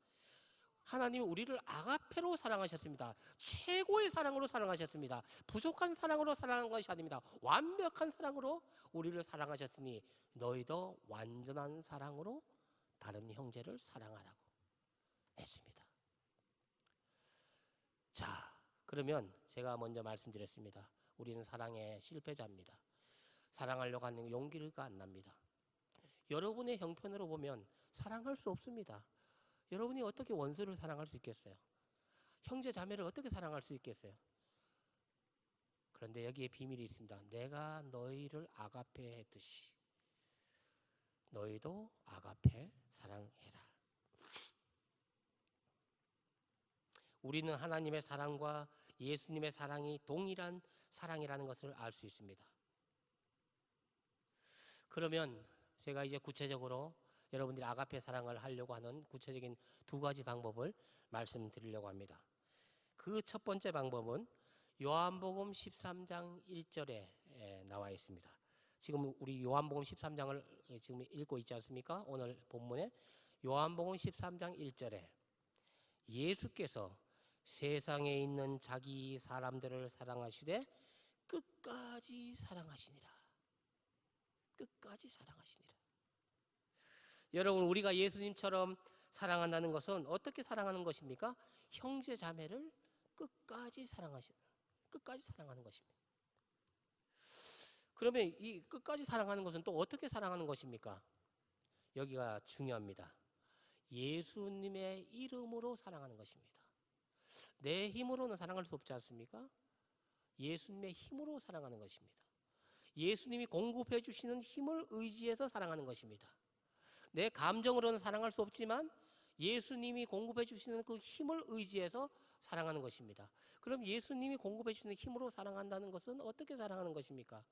하나님이 우리를 아가페로 사랑하셨습니다. 최고의 사랑으로 사랑하셨습니다. 부족한 사랑으로 사랑한 것이 아닙니다. 완벽한 사랑으로 우리를 사랑하셨으니 너희도 완전한 사랑으로 다른 형제를 사랑하라고 했습니다. 자, 그러면 제가 먼저 말씀드렸습니다. 우리는 사랑의 실패자입니다. 사랑하려고 하는 용기가 안 납니다. 여러분의 형편으로 보면 사랑할 수 없습니다. 여러분이 어떻게 원수를 사랑할 수 있겠어요? 형제 자매를 어떻게 사랑할 수 있겠어요? 그런데 여기에 비밀이 있습니다. 내가 너희를 아가페 했듯이 너희도 아가페 사랑해라. 우리는 하나님의 사랑과 예수님의 사랑이 동일한 사랑이라는 것을 알 수 있습니다. 그러면 제가 이제 구체적으로 여러분들이 아가페 사랑을 하려고 하는 구체적인 두 가지 방법을 말씀드리려고 합니다. 그 첫 번째 방법은 요한복음 13장 1절에 나와 있습니다. 지금 우리 요한복음 13장을 지금 읽고 있지 않습니까? 오늘 본문에 요한복음 13장 1절에 예수께서 세상에 있는 자기 사람들을 사랑하시되 끝까지 사랑하시니라. 끝까지 사랑하시니라. 여러분, 우리가 예수님처럼 사랑한다는 것은 어떻게 사랑하는 것입니까? 형제 자매를 끝까지 사랑하는 것입니다. 그러면 이 끝까지 사랑하는 것은 또 어떻게 사랑하는 것입니까? 여기가 중요합니다. 예수님의 이름으로 사랑하는 것입니다. 내 힘으로는 사랑할 수 없지 않습니까? 예수님의 힘으로 사랑하는 것입니다. 예수님이 공급해 주시는 힘을 의지해서 사랑하는 것입니다. 내 감정으로는 사랑할 수 없지만 예수님이 공급해 주시는 그 힘을 의지해서 사랑하는 것입니다. 그럼 예수님이 공급해 주시는 힘으로 사랑한다는 것은 어떻게 사랑하는 것입니까?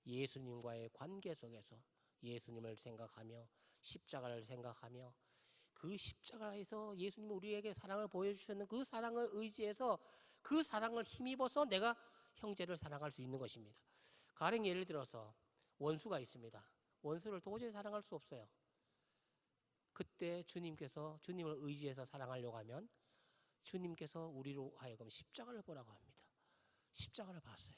예수님과의 관계 속에서 예수님을 생각하며 십자가를 생각하며 그 십자가에서 예수님이 우리에게 사랑을 보여주셨는 그 사랑을 의지해서 그 사랑을 힘입어서 내가 형제를 사랑할 수 있는 것입니다. 가령 예를 들어서 원수가 있습니다. 원수를 도저히 사랑할 수 없어요. 그때 주님께서 주님을 의지해서 사랑하려고 하면 주님께서 우리로 하여금 십자가를 보라고 합니다. 십자가를 봤어요.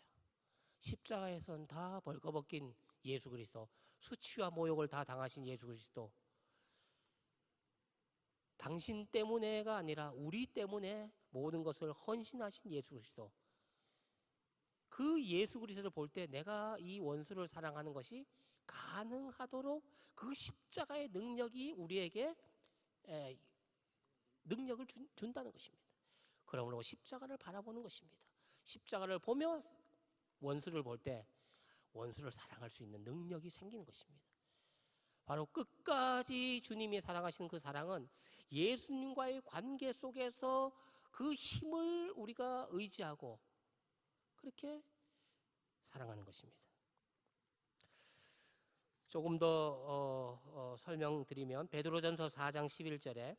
십자가에선 다 벌거벗긴 예수 그리스도, 수치와 모욕을 다 당하신 예수 그리스도, 당신 때문에가 아니라 우리 때문에 모든 것을 헌신하신 예수 그리스도, 그 예수 그리스도를 볼 때 내가 이 원수를 사랑하는 것이 가능하도록 그 십자가의 능력이 우리에게 능력을 준다는 것입니다. 그러므로 십자가를 바라보는 것입니다. 십자가를 보며 원수를 볼 때 원수를 사랑할 수 있는 능력이 생기는 것입니다. 바로 끝까지 주님이 사랑하시는 그 사랑은 예수님과의 관계 속에서 그 힘을 우리가 의지하고 그렇게 사랑하는 것입니다. 조금 더 설명드리면 베드로전서 4장 11절에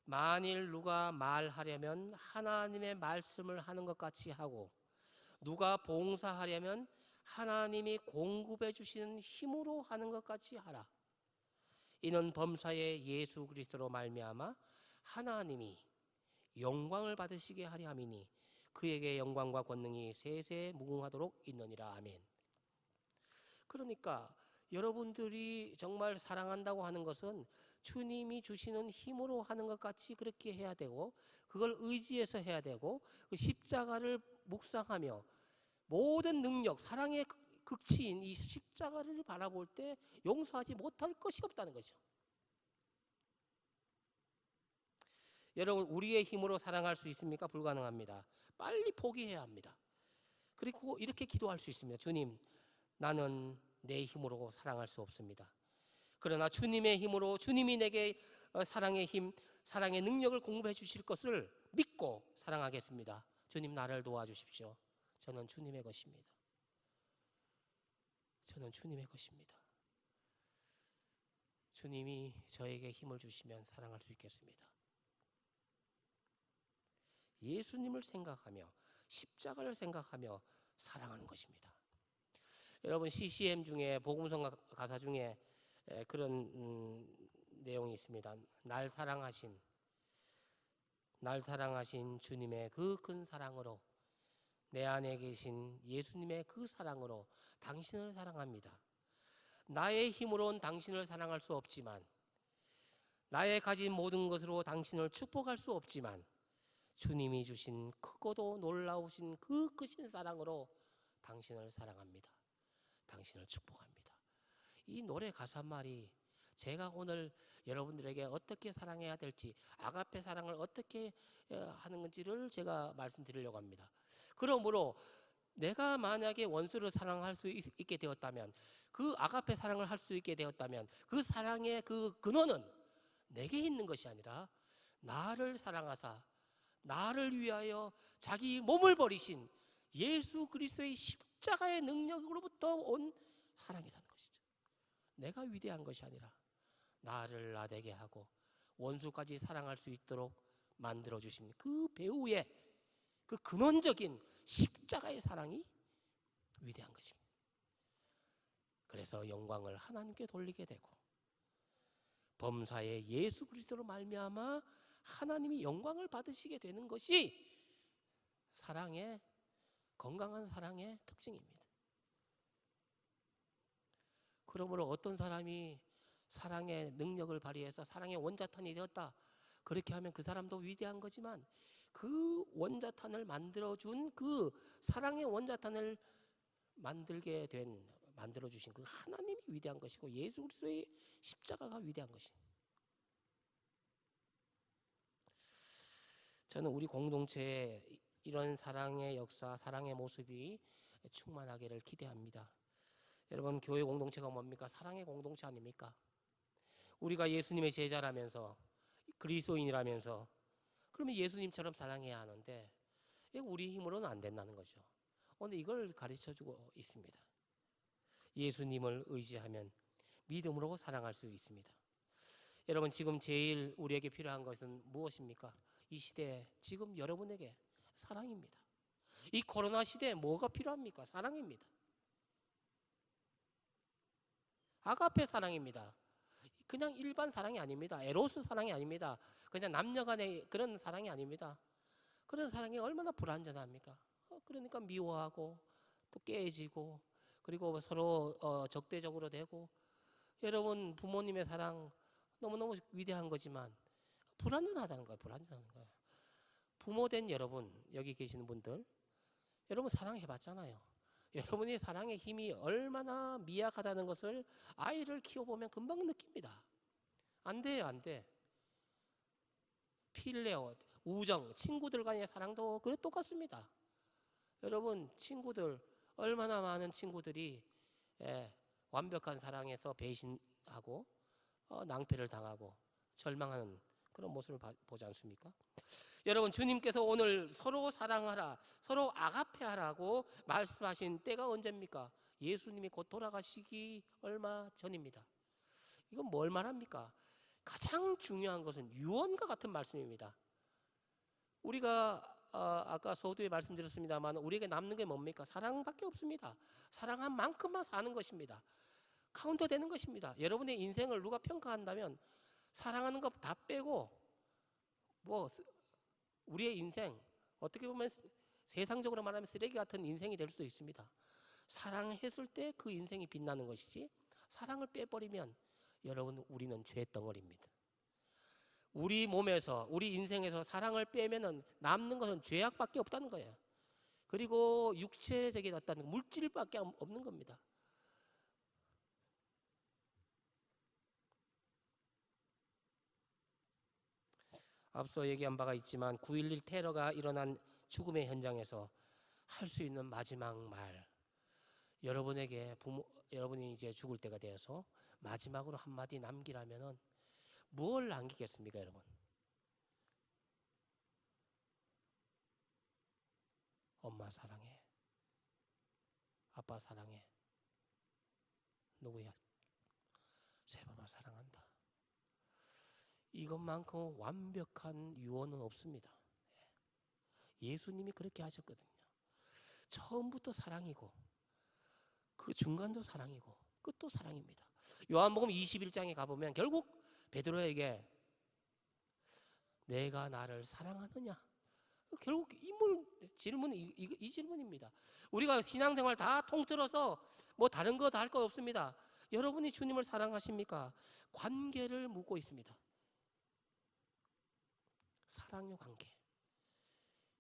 만일 누가 말하려면 하나님의 말씀을 하는 것 같이 하고 누가 봉사하려면 하나님이 공급해 주시는 힘으로 하는 것 같이 하라. 이는 범사의 예수 그리스도로 말미암아 하나님이 영광을 받으시게 하려 함이니 그에게 영광과 권능이 세세 무궁하도록 있느니라. 아멘. 그러니까 여러분들이 정말 사랑한다고 하는 것은 주님이 주시는 힘으로 하는 것 같이 그렇게 해야 되고 그걸 의지해서 해야 되고 그 십자가를 묵상하며 모든 능력, 사랑의 극치인 이 십자가를 바라볼 때 용서하지 못할 것이 없다는 거죠. 여러분, 우리의 힘으로 사랑할 수 있습니까? 불가능합니다. 빨리 포기해야 합니다. 그리고 이렇게 기도할 수 있습니다. 주님, 나는 내 힘으로 사랑할 수 없습니다. 그러나 주님의 힘으로 주님이 내게 사랑의 힘, 사랑의 능력을 공급해 주실 것을 믿고 사랑하겠습니다. 주님 나를 도와주십시오. 저는 주님의 것입니다. 저는 주님의 것입니다. 주님이 저에게 힘을 주시면 사랑할 수 있겠습니다. 예수님을 생각하며 십자가를 생각하며 사랑하는 것입니다. 여러분 CCM 중에 복음성 가사 중에 그런 내용이 있습니다. 날 사랑하신 주님의 그 큰 사랑으로, 내 안에 계신 예수님의 그 사랑으로 당신을 사랑합니다. 나의 힘으로는 당신을 사랑할 수 없지만, 나의 가진 모든 것으로 당신을 축복할 수 없지만, 주님이 주신 크고도 놀라우신 그 크신 사랑으로 당신을 사랑합니다. 당신을 축복합니다. 이 노래 가사말이 제가 오늘 여러분들에게 어떻게 사랑해야 될지, 아가페 사랑을 어떻게 하는 건지를 제가 말씀드리려고 합니다. 그러므로 내가 만약에 원수를 사랑할 수 있게 되었다면, 그 아가페 사랑을 할 수 있게 되었다면, 그 사랑의 그 근원은 내게 있는 것이 아니라 나를 사랑하사 나를 위하여 자기 몸을 버리신 예수 그리스도의 십자가의 능력으로부터 온 사랑이라는 것이죠. 내가 위대한 것이 아니라 나를 나되게 하고 원수까지 사랑할 수 있도록 만들어주신 그 배우의 그 근원적인 십자가의 사랑이 위대한 것입니다. 그래서 영광을 하나님께 돌리게 되고, 범사의 예수 그리스도로 말미암아 하나님이 영광을 받으시게 되는 것이 사랑의, 건강한 사랑의 특징입니다. 그러므로 어떤 사람이 사랑의 능력을 발휘해서 사랑의 원자탄이 되었다, 그렇게 하면 그 사람도 위대한 거지만, 그 원자탄을 만들어준 그 사랑의 원자탄을 만들어주신 그 하나님이 위대한 것이고, 예수 그리스도의 십자가가 위대한 것입니다. 저는 우리 공동체에 이런 사랑의 역사, 사랑의 모습이 충만하기를 기대합니다. 여러분, 교회 공동체가 뭡니까? 사랑의 공동체 아닙니까? 우리가 예수님의 제자라면서, 그리스도인이라면서, 그러면 예수님처럼 사랑해야 하는데 우리 힘으로는 안 된다는 거죠. 오늘 이걸 가르쳐주고 있습니다. 예수님을 의지하면 믿음으로 사랑할 수 있습니다. 여러분, 지금 제일 우리에게 필요한 것은 무엇입니까? 이 시대에 지금 여러분에게 사랑입니다. 이 코로나 시대에 뭐가 필요합니까? 사랑입니다. 아가페 사랑입니다. 그냥 일반 사랑이 아닙니다. 에로스 사랑이 아닙니다. 그냥 남녀 간의 그런 사랑이 아닙니다. 그런 사랑이 얼마나 불완전합니까? 그러니까 미워하고 또 깨지고, 그리고 서로 적대적으로 되고. 여러분, 부모님의 사랑 너무너무 위대한 거지만 불완전하다는 거예요. 불완전한 거예요. 부모된 여러분, 여기 계시는 분들, 여러분 사랑해봤잖아요. 여러분이 사랑의 힘이 얼마나 미약하다는 것을 아이를 키워보면 금방 느낍니다. 안 돼요, 안 돼. 필레오, 우정, 친구들 간의 사랑도 그래 똑같습니다. 여러분, 친구들, 얼마나 많은 친구들이 완벽한 사랑에서 배신하고 낭패를 당하고 절망하는 그런 모습을 보지 않습니까? 여러분, 주님께서 오늘 서로 사랑하라, 서로 아가페하라고 말씀하신 때가 언제입니까? 예수님이 곧 돌아가시기 얼마 전입니다. 이건 뭘 말합니까? 가장 중요한 것은 유언과 같은 말씀입니다. 우리가 아까 서두에 말씀드렸습니다만, 우리에게 남는 게 뭡니까? 사랑밖에 없습니다. 사랑한 만큼만 사는 것입니다. 카운터 되는 것입니다. 여러분의 인생을 누가 평가한다면 사랑하는 것 다 빼고, 우리의 인생, 어떻게 보면 세상적으로 말하면 쓰레기 같은 인생이 될 수도 있습니다. 사랑했을 때 그 인생이 빛나는 것이지, 사랑을 빼버리면 여러분, 우리는 죄덩어리입니다. 우리 몸에서, 우리 인생에서 사랑을 빼면은 남는 것은 죄악밖에 없다는 거예요. 그리고 육체적인 어떤 물질밖에 없는 겁니다. 앞서 얘기한 바가 있지만 9.11 테러가 일어난 죽음의 현장에서 할 수 있는 마지막 말, 여러분이 이제 죽을 때가 되어서 마지막으로 한마디 남기라면은 뭘 남기겠습니까, 여러분? 엄마 사랑해. 아빠 사랑해. 누구야? 세범아 사랑한다. 이것만큼 완벽한 유언은 없습니다. 예수님이 그렇게 하셨거든요. 처음부터 사랑이고 그 중간도 사랑이고 끝도 사랑입니다. 요한복음 21장에 가보면 결국 베드로에게 내가 나를 사랑하느냐? 결국 질문이 이 질문입니다. 우리가 신앙생활 다 통틀어서 뭐 다른 거 다 할 거 없습니다. 여러분이 주님을 사랑하십니까? 관계를 묻고 있습니다. 사랑의 관계.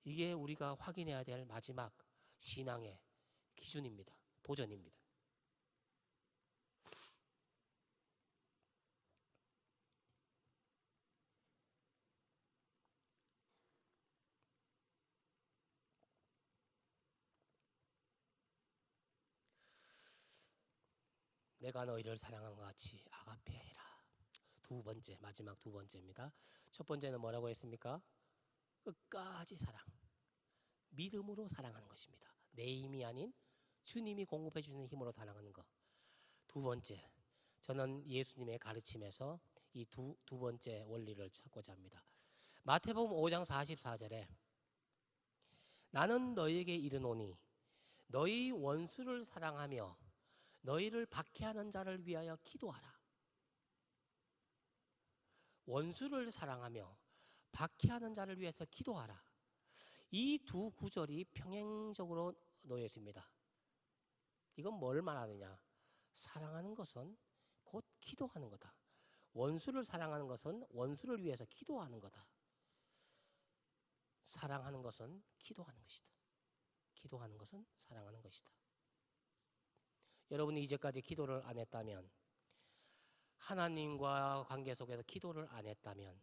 이게 우리가 확인해야 될 마지막 신앙의 기준입니다. 도전입니다. 내가 너희를 사랑한 것 같이 아가페 해라. 두 번째, 마지막 두 번째입니다. 첫 번째는 뭐라고 했습니까? 끝까지 사랑. 믿음으로 사랑하는 것입니다. 내 힘이 아닌 주님이 공급해 주시는 힘으로 사랑하는 것. 두 번째, 저는 예수님의 가르침에서 이 두 번째 원리를 찾고자 합니다. 마태복음 5장 44절에 나는 너희에게 이르노니 너희 원수를 사랑하며 너희를 박해하는 자를 위하여 기도하라. 원수를 사랑하며 박해하는 자를 위해서 기도하라. 이 두 구절이 평행적으로 놓여 있습니다. 이건 뭘 말하느냐? 사랑하는 것은 곧 기도하는 거다. 원수를 사랑하는 것은 원수를 위해서 기도하는 거다. 사랑하는 것은 기도하는 것이다. 기도하는 것은 사랑하는 것이다. 여러분이 이제까지 기도를 안 했다면, 하나님과 관계 속에서 기도를 안 했다면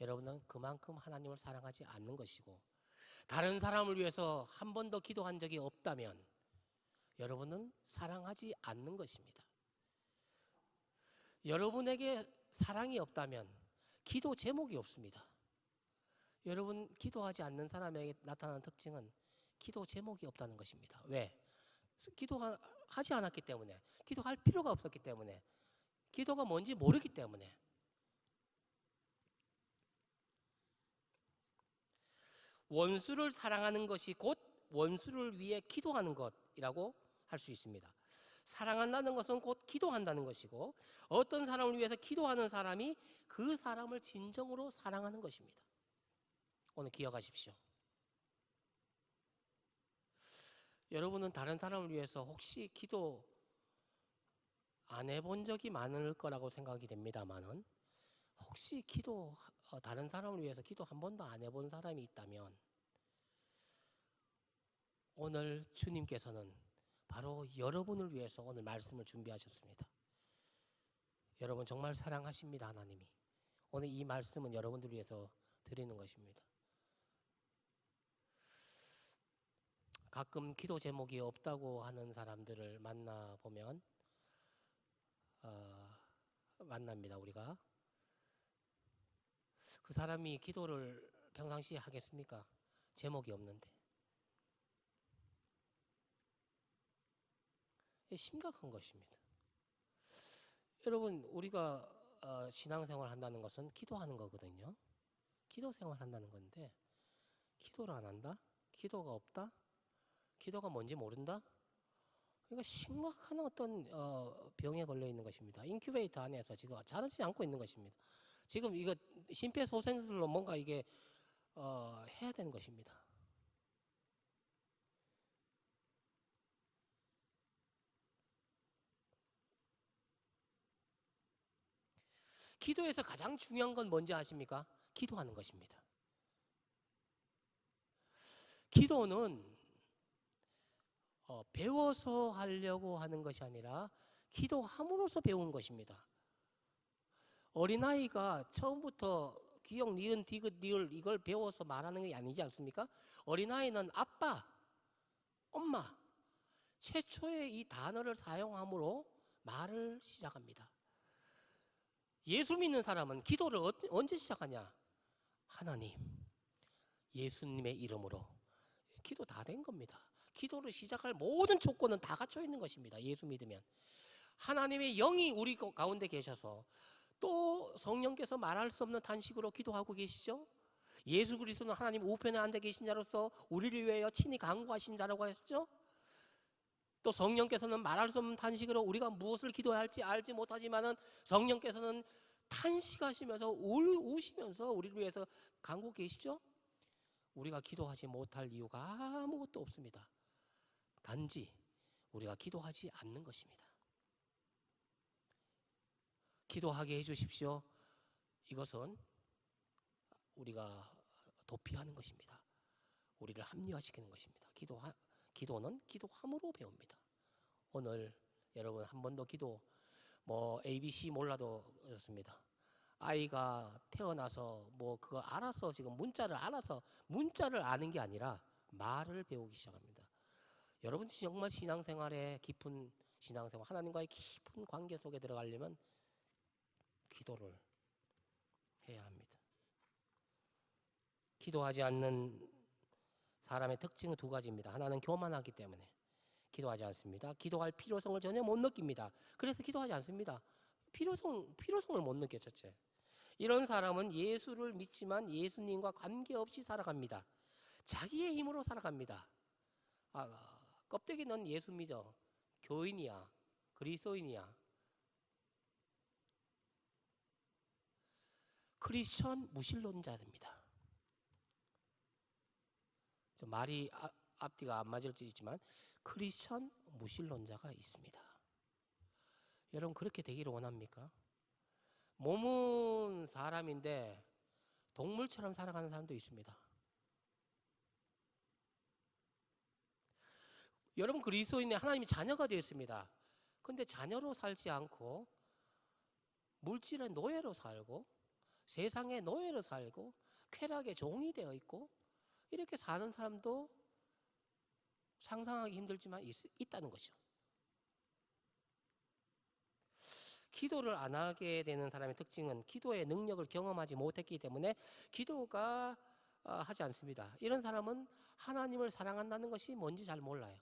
여러분은 그만큼 하나님을 사랑하지 않는 것이고, 다른 사람을 위해서 한 번도 기도한 적이 없다면 여러분은 사랑하지 않는 것입니다. 여러분에게 사랑이 없다면 기도 제목이 없습니다. 여러분, 기도하지 않는 사람에게 나타나는 특징은 기도 제목이 없다는 것입니다. 왜? 기도하지 않았기 때문에, 기도할 필요가 없었기 때문에, 기도가 뭔지 모르기 때문에. 원수를 사랑하는 것이 곧 원수를 위해 기도하는 것이라고 할 수 있습니다. 사랑한다는 것은 곧 기도한다는 것이고, 어떤 사람을 위해서 기도하는 사람이 그 사람을 진정으로 사랑하는 것입니다. 오늘 기억하십시오. 여러분은 다른 사람을 위해서 혹시 기도 안 해본 적이 많을 거라고 생각이 됩니다만은, 혹시 다른 사람을 위해서 기도 한 번도 안 해본 사람이 있다면 오늘 주님께서는 바로 여러분을 위해서 오늘 말씀을 준비하셨습니다. 여러분 정말 사랑하십니다. 하나님이 오늘 이 말씀은 여러분들 위해서 드리는 것입니다. 가끔 기도 제목이 없다고 하는 사람들을 만나보면 만납니다. 우리가 그 사람이 기도를 평상시에 하겠습니까? 제목이 없는데. 심각한 것입니다. 여러분, 우리가 신앙생활 한다는 것은 기도하는 거거든요. 기도 생활 한다는 건데 기도를 안 한다? 기도가 없다? 기도가 뭔지 모른다? 그러니까 심각한 어떤 병에 걸려 있는 것입니다. 인큐베이터 안에서 지금 자라지 않고 있는 것입니다. 지금 이거 심폐소생술로 뭔가 이게 해야 되는 것입니다. 기도에서 가장 중요한 건 뭔지 아십니까? 기도하는 것입니다. 기도는 배워서 하려고 하는 것이 아니라 기도함으로써 배운 것입니다. 어린아이가 처음부터 기역, 니은, 디귿, 리을 이걸 배워서 말하는 게 아니지 않습니까? 어린아이는 아빠, 엄마, 최초의 이 단어를 사용함으로 말을 시작합니다. 예수 믿는 사람은 기도를 언제 시작하냐? 하나님, 예수님의 이름으로. 기도 다 된 겁니다. 기도를 시작할 모든 조건은 다 갖춰 있는 것입니다. 예수 믿으면. 하나님의 영이 우리 가운데 계셔서 또 성령께서 말할 수 없는 탄식으로 기도하고 계시죠. 예수 그리스도는 하나님 우편에 앉아 계신 자로서 우리를 위하여 친히 간구하신 자라고 하셨죠. 또 성령께서는 말할 수 없는 탄식으로 우리가 무엇을 기도해야 할지 알지 못하지만은 성령께서는 탄식하시면서 우시면서 우리를 위해서 간구 계시죠. 우리가 기도하지 못할 이유가 아무것도 없습니다. 단지 우리가 기도하지 않는 것입니다. 기도하게 해주십시오. 이것은 우리가 도피하는 것입니다. 우리를 합리화시키는 것입니다. 기도는 기도함으로 배웁니다. 오늘 여러분 한 번도 기도 ABC 몰라도 좋습니다. 아이가 태어나서 그거 알아서 지금 문자를 아는 게 아니라 말을 배우기 시작합니다. 여러분 정말 신앙생활에 깊은 신앙생활, 하나님과의 깊은 관계 속에 들어가려면 기도를 해야 합니다. 기도하지 않는 사람의 특징은 두 가지입니다. 하나는 교만하기 때문에 기도하지 않습니다. 기도할 필요성을 전혀 못 느낍니다. 그래서 기도하지 않습니다. 필요성을 못 느껴. 첫째, 이런 사람은 예수를 믿지만 예수님과 관계없이 살아갑니다. 자기의 힘으로 살아갑니다. 껍데기는 예수 믿어. 교인이야, 그리스도인이야. 크리스천 무신론자입니다. 좀 말이 앞뒤가 안 맞을지 있지만 크리스천 무신론자가 있습니다. 여러분 그렇게 되기를 원합니까? 몸은 사람인데 동물처럼 살아가는 사람도 있습니다. 여러분 그리스도인의 하나님의 자녀가 되었습니다. 근데 자녀로 살지 않고 물질의 노예로 살고 세상의 노예로 살고 쾌락의 종이 되어 있고 이렇게 사는 사람도 상상하기 힘들지만 있다는 것이죠. 기도를 안 하게 되는 사람의 특징은 기도의 능력을 경험하지 못했기 때문에 기도가 하지 않습니다. 이런 사람은 하나님을 사랑한다는 것이 뭔지 잘 몰라요.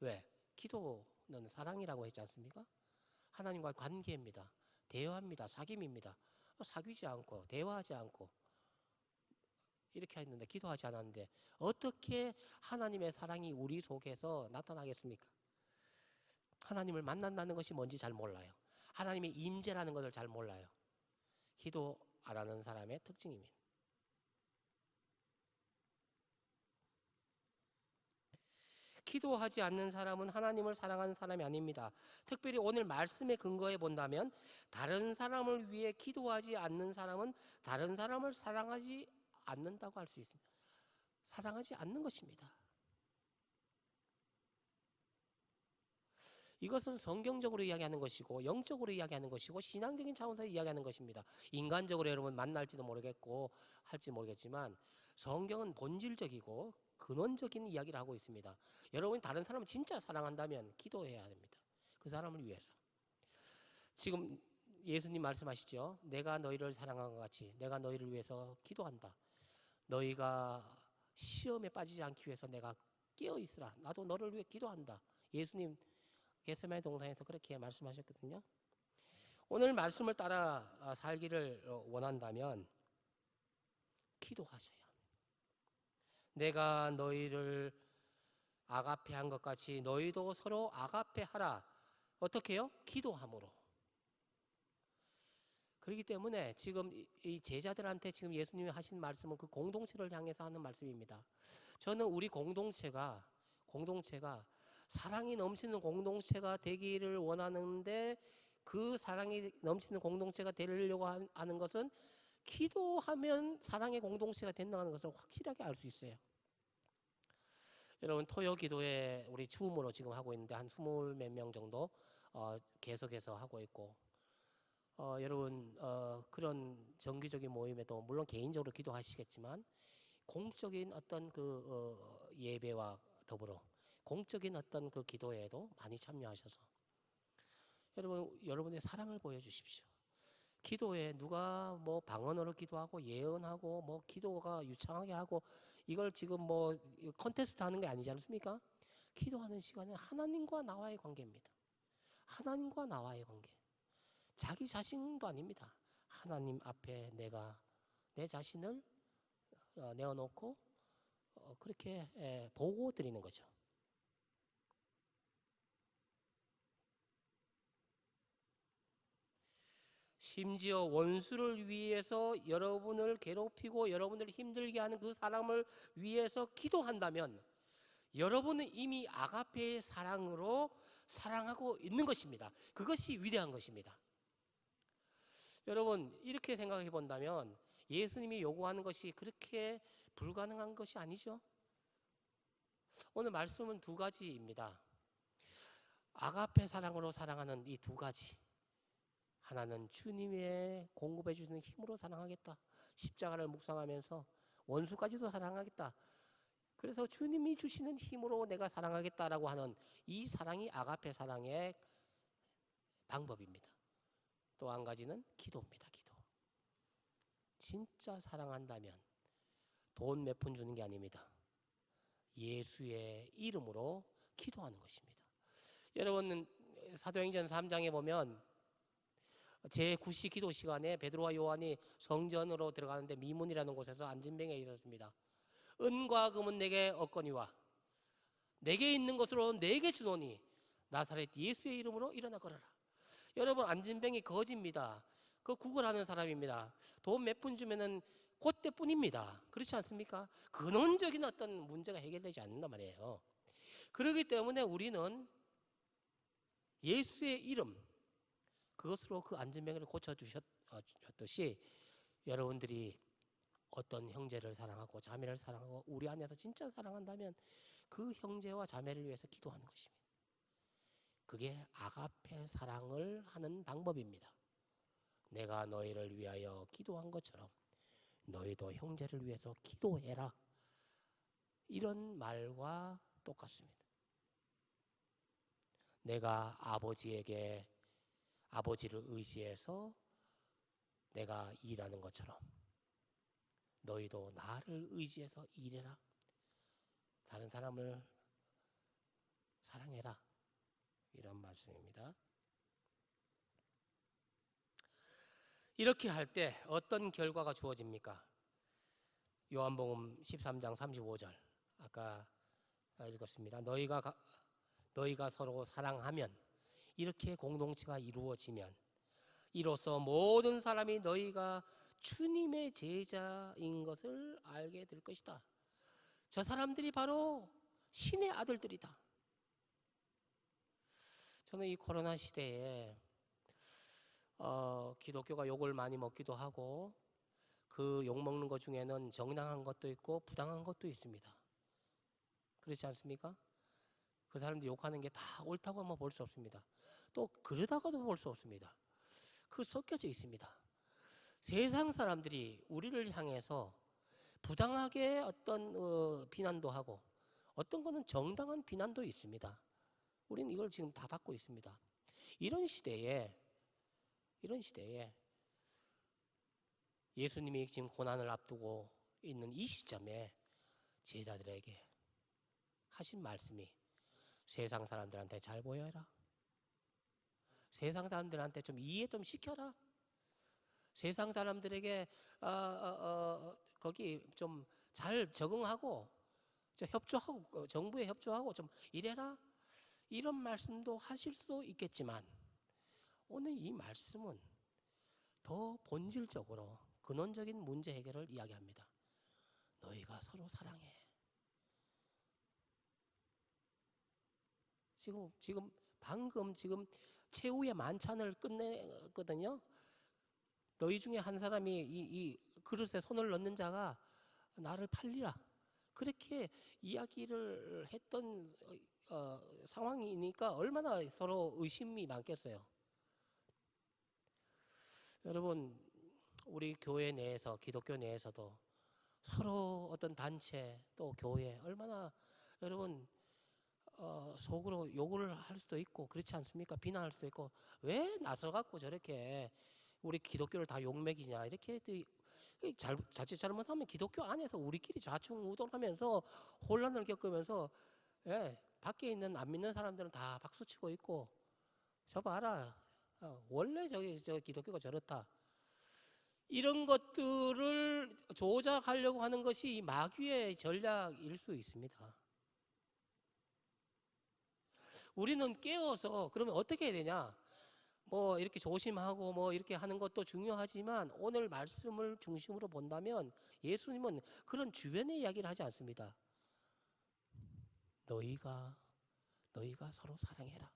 왜? 기도는 사랑이라고 했지 않습니까? 하나님과의 관계입니다. 대화입니다. 사귐입니다. 사귀지 않고 대화하지 않고 이렇게 했는데 기도하지 않았는데 어떻게 하나님의 사랑이 우리 속에서 나타나겠습니까? 하나님을 만난다는 것이 뭔지 잘 몰라요. 하나님의 임재라는 것을 잘 몰라요. 기도 안 하는 사람의 특징입니다. 기도하지 않는 사람은 하나님을 사랑하는 사람이 아닙니다. 특별히 오늘 말씀에 근거해 본다면 다른 사람을 위해 기도하지 않는 사람은 다른 사람을 사랑하지 않는다고 할 수 있습니다. 사랑하지 않는 것입니다. 이것은 성경적으로 이야기하는 것이고 영적으로 이야기하는 것이고 신앙적인 차원에서 이야기하는 것입니다. 인간적으로 여러분 만날지도 모르겠고 할지 모르겠지만 성경은 본질적이고 근원적인 이야기를 하고 있습니다. 여러분이 다른 사람을 진짜 사랑한다면 기도해야 됩니다. 그 사람을 위해서. 지금 예수님 말씀하시죠. 내가 너희를 사랑한 것 같이 내가 너희를 위해서 기도한다. 너희가 시험에 빠지지 않기 위해서 내가 깨어 있으라. 나도 너를 위해 기도한다. 예수님 겟세마네 동산에서 그렇게 말씀하셨거든요. 오늘 말씀을 따라 살기를 원한다면 기도하셔야 합니다. 내가 너희를 아가페한 것 같이 너희도 서로 아가페하라. 어떻게 해요? 기도함으로. 그렇기 때문에 지금 이 제자들한테 지금 예수님이 하신 말씀은 그 공동체를 향해서 하는 말씀입니다. 저는 우리 공동체가 사랑이 넘치는 공동체가 되기를 원하는데 그 사랑이 넘치는 공동체가 되려고 하는 것은 기도하면 사랑의 공동체가 된다는 것을 확실하게 알 수 있어요. 여러분 토요 기도회 우리 줌으로 지금 하고 있는데 한 20몇 명 정도 계속해서 하고 있고 여러분 그런 정기적인 모임에도 물론 개인적으로 기도하시겠지만 공적인 어떤 그 예배와 더불어 공적인 어떤 그 기도에도 많이 참여하셔서 여러분의 사랑을 보여주십시오. 기도에 누가 뭐 방언으로 기도하고 예언하고 뭐 기도가 유창하게 하고 이걸 지금 뭐 컨테스트 하는 게 아니지 않습니까? 기도하는 시간에 하나님과 나와의 관계입니다. 하나님과 나와의 관계. 자기 자신도 아닙니다. 하나님 앞에 내가 내 자신을 내어놓고 그렇게 보고 드리는 거죠. 심지어 원수를 위해서 여러분을 괴롭히고 여러분을 힘들게 하는 그 사람을 위해서 기도한다면 여러분은 이미 아가페의 사랑으로 사랑하고 있는 것입니다. 그것이 위대한 것입니다. 여러분 이렇게 생각해 본다면 예수님이 요구하는 것이 그렇게 불가능한 것이 아니죠. 오늘 말씀은 두 가지입니다. 아가페 사랑으로 사랑하는 이 두 가지. 하나는 주님의 공급해 주시는 힘으로 사랑하겠다. 십자가를 묵상하면서 원수까지도 사랑하겠다. 그래서 주님이 주시는 힘으로 내가 사랑하겠다라고 하는 이 사랑이 아가페 사랑의 방법입니다. 또 한 가지는 기도입니다. 기도. 진짜 사랑한다면 돈 몇 푼 주는 게 아닙니다. 예수의 이름으로 기도하는 것입니다. 여러분 사도행전 3장에 보면 제9시 기도 시간에 베드로와 요한이 성전으로 들어가는데 미문이라는 곳에서 안진뱅이에 있었습니다. 은과 금은 내게 없거니와 내게 있는 것으로 내게 주노니 나사렛 예수의 이름으로 일어나 걸어라. 여러분 안진뱅이 거지입니다. 그 구걸하는 사람입니다. 돈 몇 푼 주면은 그때뿐입니다. 그렇지 않습니까? 근원적인 어떤 문제가 해결되지 않는단 말이에요. 그렇기 때문에 우리는 예수의 이름 그것으로 그 안진뱅이를 고쳐주셨듯이 여러분들이 어떤 형제를 사랑하고 자매를 사랑하고 우리 안에서 진짜 사랑한다면 그 형제와 자매를 위해서 기도하는 것입니다. 그게 아가페 사랑을 하는 방법입니다. 내가 너희를 위하여 기도한 것처럼 너희도 형제를 위해서 기도해라. 이런 말과 똑같습니다. 내가 아버지를 의지해서 내가 일하는 것처럼 너희도 나를 의지해서 일해라. 다른 사람을 사랑해라. 이런 말씀입니다. 이렇게 할 때 어떤 결과가 주어집니까? 요한복음 13장 35절 아까 읽었습니다. 너희가 서로 사랑하면 이렇게 공동체가 이루어지면 이로써 모든 사람이 너희가 주님의 제자인 것을 알게 될 것이다. 저 사람들이 바로 신의 아들들이다. 저는 이 코로나 시대에 기독교가 욕을 많이 먹기도 하고 그 욕 먹는 것 중에는 정당한 것도 있고 부당한 것도 있습니다. 그렇지 않습니까? 그 사람들이 욕하는 게 다 옳다고 한번 볼 수 없습니다. 또 그러다가도 볼 수 없습니다. 그 섞여져 있습니다. 세상 사람들이 우리를 향해서 부당하게 어떤 비난도 하고 어떤 거는 정당한 비난도 있습니다. 우리는 이걸 지금 다 받고 있습니다. 이런 시대에 예수님이 지금 고난을 앞두고 있는 이 시점에 제자들에게 하신 말씀이 세상 사람들한테 잘 보여라. 세상 사람들한테 좀 이해 좀 시켜라. 세상 사람들에게 거기 좀 잘 적응하고 협조하고 정부에 협조하고 좀 이래라. 이런 말씀도 하실 수도 있겠지만 오늘 이 말씀은 더 본질적으로 근원적인 문제 해결을 이야기합니다. 너희가 서로 사랑해. 방금 최후의 만찬을 끝냈거든요. 너희 중에 한 사람이 이 그릇에 손을 넣는 자가 나를 팔리라. 그렇게 이야기를 했던 상황이니까 얼마나 서로 의심이 많겠어요. 여러분 우리 교회 내에서 기독교 내에서도 서로 어떤 단체 또 교회 얼마나 여러분 속으로 욕을 할 수도 있고 그렇지 않습니까? 비난할 수도 있고 왜 나서 갖고 저렇게 우리 기독교를 다 욕먹이냐 이렇게 자칫 잘못하면 기독교 안에서 우리끼리 좌충우돌하면서 혼란을 겪으면서 밖에 있는 안 믿는 사람들은 다 박수치고 있고 저 봐라 원래 저 기독교가 저렇다 이런 것들을 조작하려고 하는 것이 마귀의 전략일 수 있습니다. 우리는 깨어서 그러면 어떻게 해야 되냐? 뭐 이렇게 조심하고 뭐 이렇게 하는 것도 중요하지만 오늘 말씀을 중심으로 본다면 예수님은 그런 주변의 이야기를 하지 않습니다. 너희가 서로 사랑해라.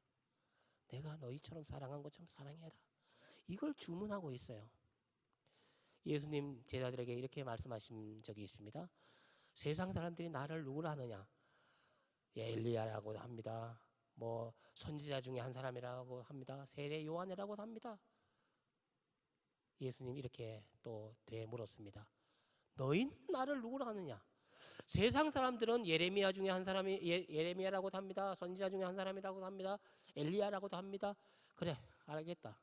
내가 너희처럼 사랑한 것처럼 사랑해라. 이걸 주문하고 있어요. 예수님 제자들에게 이렇게 말씀하신 적이 있습니다. 세상 사람들이 나를 누구라 하느냐? 엘리야라고 합니다. 뭐 선지자 중에 한 사람이라고 합니다. 세례 요한이라고 합니다. 예수님 이렇게 또 되물었습니다. 너희는 나를 누구라 하느냐? 세상 사람들은 예레미야 중에 한 사람이 예레미야라고도 합니다. 선지자 중에 한 사람이라고도 합니다. 엘리야라고도 합니다. 그래 알겠다.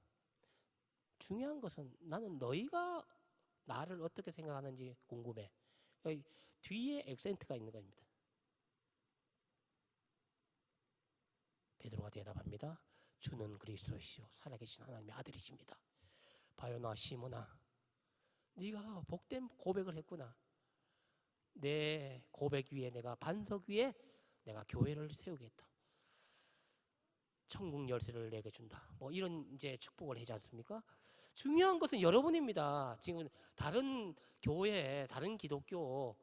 중요한 것은 나는 너희가 나를 어떻게 생각하는지 궁금해. 여기 뒤에 액센트가 있는 겁니다. 베드로가 대답합니다. 주는 그리스도시요 살아계신 하나님의 아들이십니다. 바요나 시몬아 네가 복된 고백을 했구나. 내 고백 위에 내가 반석 위에 내가 교회를 세우겠다. 천국 열쇠를 내게 준다. 뭐 이런 이제 축복을 하지 않습니까? 중요한 것은 여러분입니다. 지금 다른 교회, 다른 기독교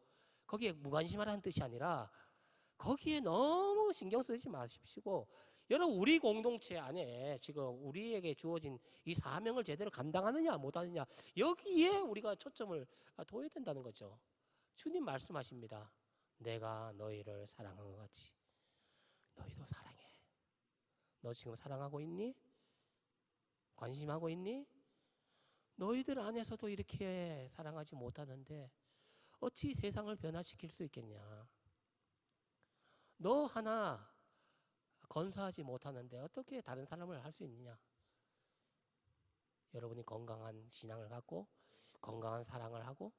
거기에 무관심하라는 뜻이 아니라 거기에 너무 신경 쓰지 마십시오. 여러분 우리 공동체 안에 지금 우리에게 주어진 이 사명을 제대로 감당하느냐 못하느냐 여기에 우리가 초점을 둬야 된다는 거죠. 주님 말씀하십니다. 내가 너희를 사랑한 것 같이 너희도 사랑해. 너 지금 사랑하고 있니? 관심하고 있니? 너희들 안에서도 이렇게 사랑하지 못하는데 어찌 세상을 변화시킬 수 있겠냐? 너 하나 건사하지 못하는데 어떻게 다른 사람을 할 수 있느냐? 여러분이 건강한 신앙을 갖고 건강한 사랑을 하고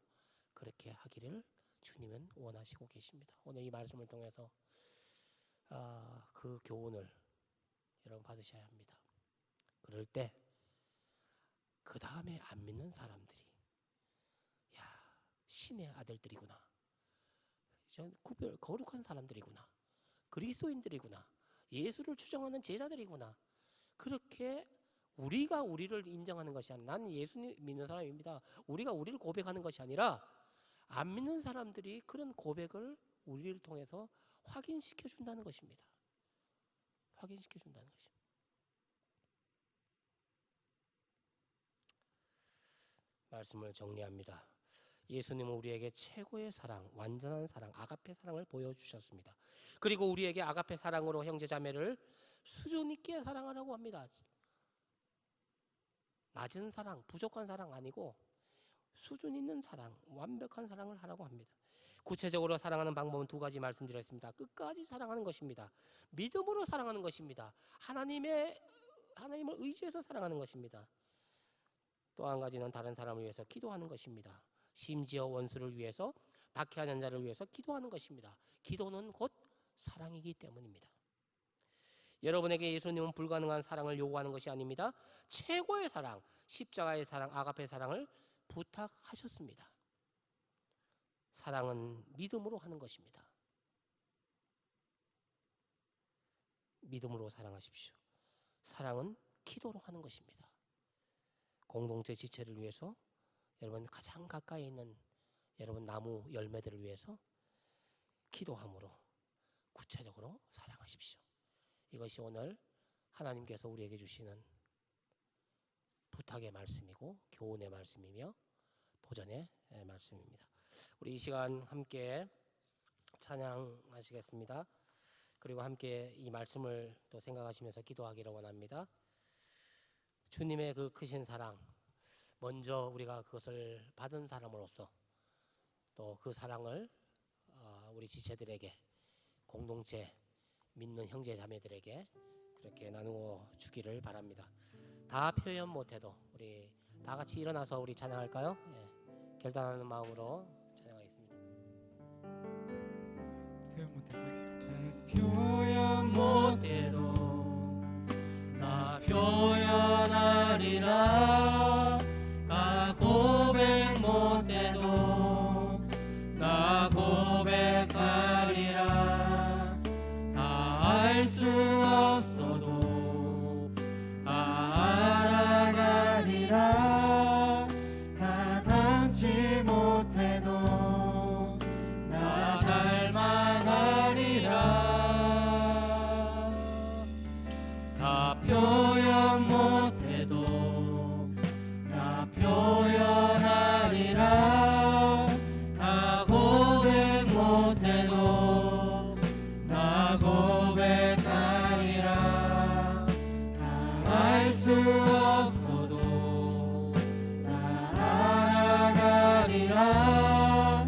그렇게 하기를 주님은 원하시고 계십니다. 오늘 이 말씀을 통해서 그 교훈을 여러분 받으셔야 합니다. 그럴 때 그 다음에 안 믿는 사람들이 신의 아들들이구나. 거룩한 사람들이구나. 그리스도인들이구나. 예수를 추정하는 제자들이구나. 그렇게 우리가 우리를 인정하는 것이 아니라 난 예수 믿는 사람입니다. 우리가 우리를 고백하는 것이 아니라 안 믿는 사람들이 그런 고백을 우리를 통해서 확인시켜 준다는 것입니다. 확인시켜 준다는 것입니다. 말씀을 정리합니다. 예수님은 우리에게 최고의 사랑, 완전한 사랑, 아가페 사랑을 보여주셨습니다. 그리고 우리에게 아가페 사랑으로 형제자매를 수준 있게 사랑하라고 합니다. 낮은 사랑, 부족한 사랑 아니고 수준 있는 사랑, 완벽한 사랑을 하라고 합니다. 구체적으로 사랑하는 방법은 두 가지 말씀드렸습니다. 끝까지 사랑하는 것입니다. 믿음으로 사랑하는 것입니다. 하나님을 의지해서 사랑하는 것입니다. 또 한 가지는 다른 사람을 위해서 기도하는 것입니다. 심지어 원수를 위해서, 박해하는 자를 위해서 기도하는 것입니다. 기도는 곧 사랑이기 때문입니다. 여러분에게 예수님은 불가능한 사랑을 요구하는 것이 아닙니다. 최고의 사랑, 십자가의 사랑, 아가페 사랑을 부탁하셨습니다. 사랑은 믿음으로 하는 것입니다. 믿음으로 사랑하십시오. 사랑은 기도로 하는 것입니다. 공동체 지체를 위해서, 여러분 가장 가까이 있는 여러분 나무 열매들을 위해서 기도함으로 구체적으로 사랑하십시오. 이것이 오늘 하나님께서 우리에게 주시는 부탁의 말씀이고 교훈의 말씀이며 도전의 말씀입니다. 우리 이 시간 함께 찬양하시겠습니다. 그리고 함께 이 말씀을 또 생각하시면서 기도하기를 원합니다. 주님의 그 크신 사랑, 먼저 우리가 그것을 받은 사람으로서 또 그 사랑을 우리 지체들에게, 공동체 믿는 형제 자매들에게 그렇게 나누어 주기를 바랍니다. 다 표현 못해도 우리 다 같이 일어나서 우리 찬양할까요? 예, 결단하는 마음으로 찬양하겠습니다. 표현 못해도 표현 못해도 나 표현하리라. 나 고백 못해도 나 고백하리라. 다 알 수 없어도 다 알아가리라. 다 닮지 못해도 나 닮아가리라. 다 표현 못해도 나 표현하리라. 다 고백 못해도 나 고백하리라. 다 알 수 없어도 다 알아가리라.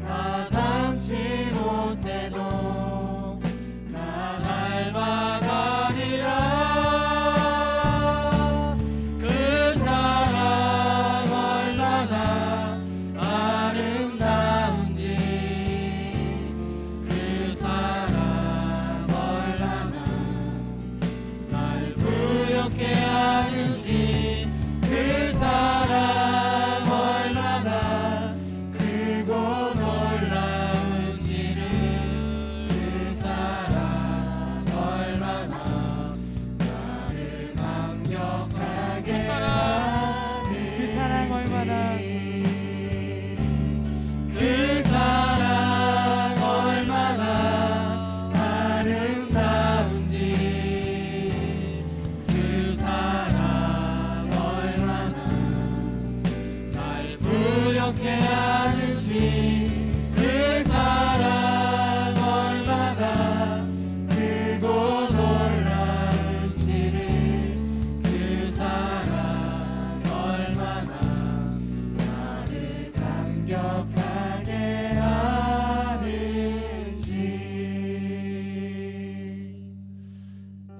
다 닮지 못해도 나 닮아가리라. 그 사랑 얼마나 아름다운지, 그 사랑 얼마나 날 부엽게 하는지, 그 사랑 얼마나 크고 놀라운지를, 그 사랑 얼마나 나를 감격하게 하는지, 그 사랑 얼마나 그 사랑 얼마나 아름다운지, 그 사랑 얼마나 날 부엽게 하는지, 그 사랑 얼마나 크고 놀라운지를, 그 사랑 얼마나 나를 감격하게 하는지.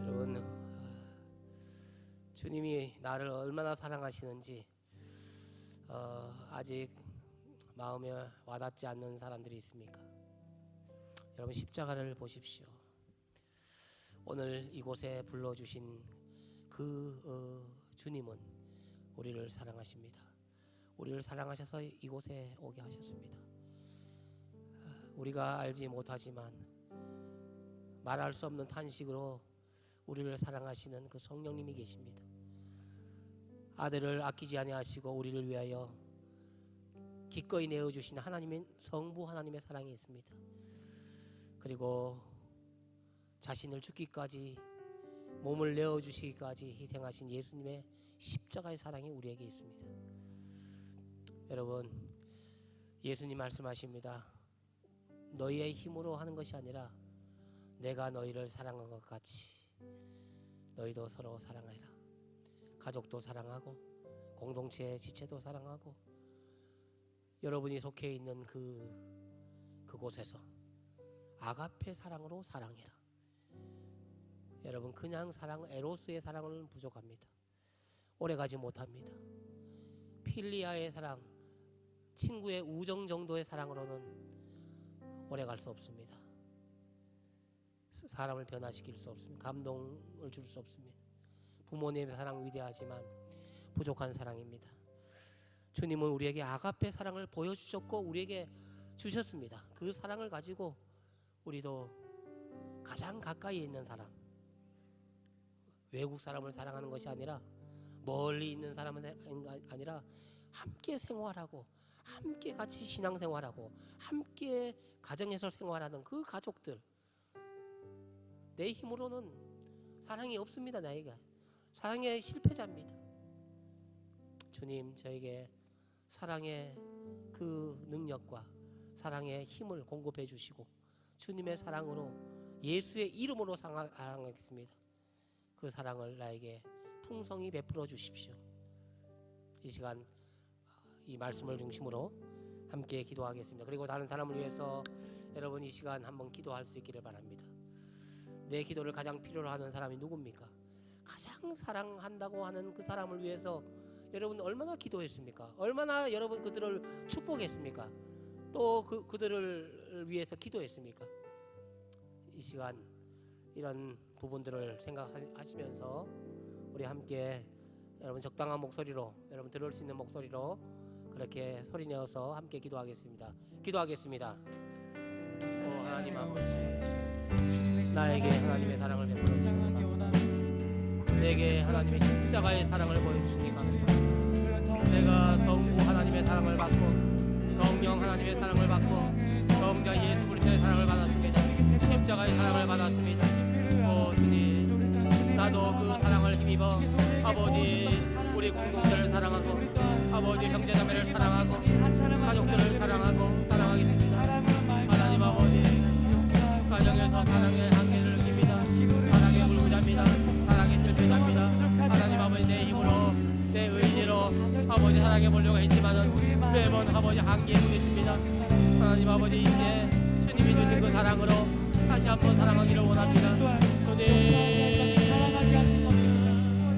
여러분, 주님이 나를 얼마나 사랑하시는지 아직 마음에 와닿지 않는 사람들이 있습니까? 여러분, 십자가를 보십시오. 오늘 이곳에 불러주신 그 주님은 우리를 사랑하십니다. 우리를 사랑하셔서 이곳에 오게 하셨습니다. 우리가 알지 못하지만 말할 수 없는 탄식으로 우리를 사랑하시는 그 성령님이 계십니다. 아들을 아끼지 아니하시고 우리를 위하여 기꺼이 내어주신 하나님의 성부 하나님의 사랑이 있습니다. 그리고 자신을 죽기까지, 몸을 내어주시기까지 희생하신 예수님의 십자가의 사랑이 우리에게 있습니다. 여러분, 예수님 말씀하십니다. 너희의 힘으로 하는 것이 아니라 내가 너희를 사랑한 것 같이 너희도 서로 사랑하라. 가족도 사랑하고 공동체의 지체도 사랑하고 여러분이 속해 있는 그곳에서 아가페 사랑으로 사랑해라. 여러분, 그냥 사랑, 에로스의 사랑은 부족합니다. 오래가지 못합니다. 필리아의 사랑, 친구의 우정 정도의 사랑으로는 오래갈 수 없습니다. 사람을 변화시킬 수 없습니다. 감동을 줄 수 없습니다. 부모님의 사랑 위대하지만 부족한 사랑입니다. 주님은 우리에게 아가페 사랑을 보여주셨고 우리에게 주셨습니다. 그 사랑을 가지고 우리도 가장 가까이 있는 사람, 외국 사람을 사랑하는 것이 아니라 멀리 있는 사람은 아니라 함께 생활하고 함께 같이 신앙생활하고 함께 가정에서 생활하는 그 가족들, 내 힘으로는 사랑이 없습니다. 나에게 사랑의 실패자입니다. 주님, 저에게 사랑의 그 능력과 사랑의 힘을 공급해 주시고 주님의 사랑으로 예수의 이름으로 사랑하겠습니다. 그 사랑을 나에게 풍성히 베풀어 주십시오. 이 시간 이 말씀을 중심으로 함께 기도하겠습니다. 그리고 다른 사람을 위해서 여러분 이 시간 한번 기도할 수 있기를 바랍니다. 내 기도를 가장 필요로 하는 사람이 누굽니까? 가장 사랑한다고 하는 그 사람을 위해서 여러분 얼마나 기도했습니까? 얼마나 여러분 그들을 축복했습니까? 또 그들을 위해서 기도했습니까? 이 시간 이런 부분들을 생각하시면서 우리 함께 여러분 적당한 목소리로, 여러분 들을 수 있는 목소리로 그렇게 소리내어서 함께 기도하겠습니다. 기도하겠습니다. 오 하나님 아버지, 나에게 하나님의 사랑을 베풀어 주시옵소서. 내게 하나님의 십자가의 사랑을 보여주시니 감사합니다. 내가 성부 하나님의 사랑을 받고 성령 하나님의 사랑을 받고 성자 예수 그리스도의 사랑을 받았습니다. 십자가의 사랑을 받았습니다. 오 주님, 나도 그 사랑을 힘입어 아버지 우리 공동체를 사랑하고 아버지 형제자매를 사랑하고 가족들을 사랑하겠습니다. 하나님 아버지, 가정에서 사랑의 한계를 느낍니다. 사랑의 불구자입니다. 사랑의 절벽자입니다. 하나님 아버지, 내 힘으로 내 의지로 아버지 사랑해 보려고 했지만은 매번 아버지 한계에 부딪힙니다. 하나님 아버지, 이제 주님이 주신 그 사랑으로 다시 한번 사랑하기를 원합니다. 주님,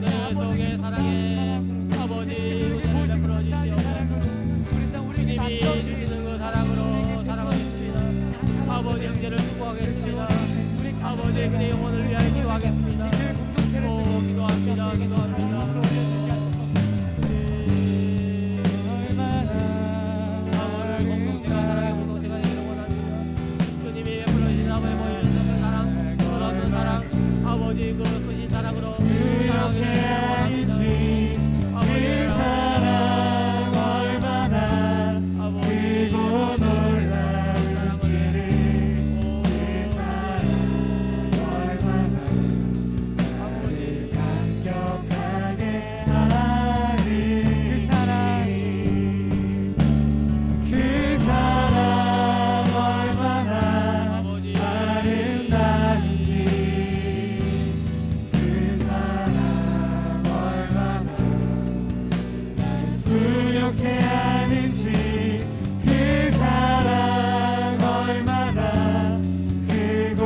내 속에 사랑에 아버지 은혜를 베풀어 주시옵소서. 주님이 주시는 그 사랑으로 사랑하겠습니다. 아버지 형제를 축복하겠습니다. 아버지 그의 영혼을 위하여 기도하겠습니다. 오 기도합니다. 아버지 공동체가 사랑의 공동체가 되기를 원합니다. 주님이 베풀어 주신 아버지 보여주신 그 사랑, 끝없는 사랑, 아버지 그 크신 사랑으로 사랑하기를 원합니다. 아버지 사랑 얼마나 크고 놀라운지를 그 사랑 얼마나 나를 감격하게 하는지 그 사랑 얼마나 아버지 아름다운지 그 사랑 얼마나 부족해 하는지 그 사랑 얼마나 크고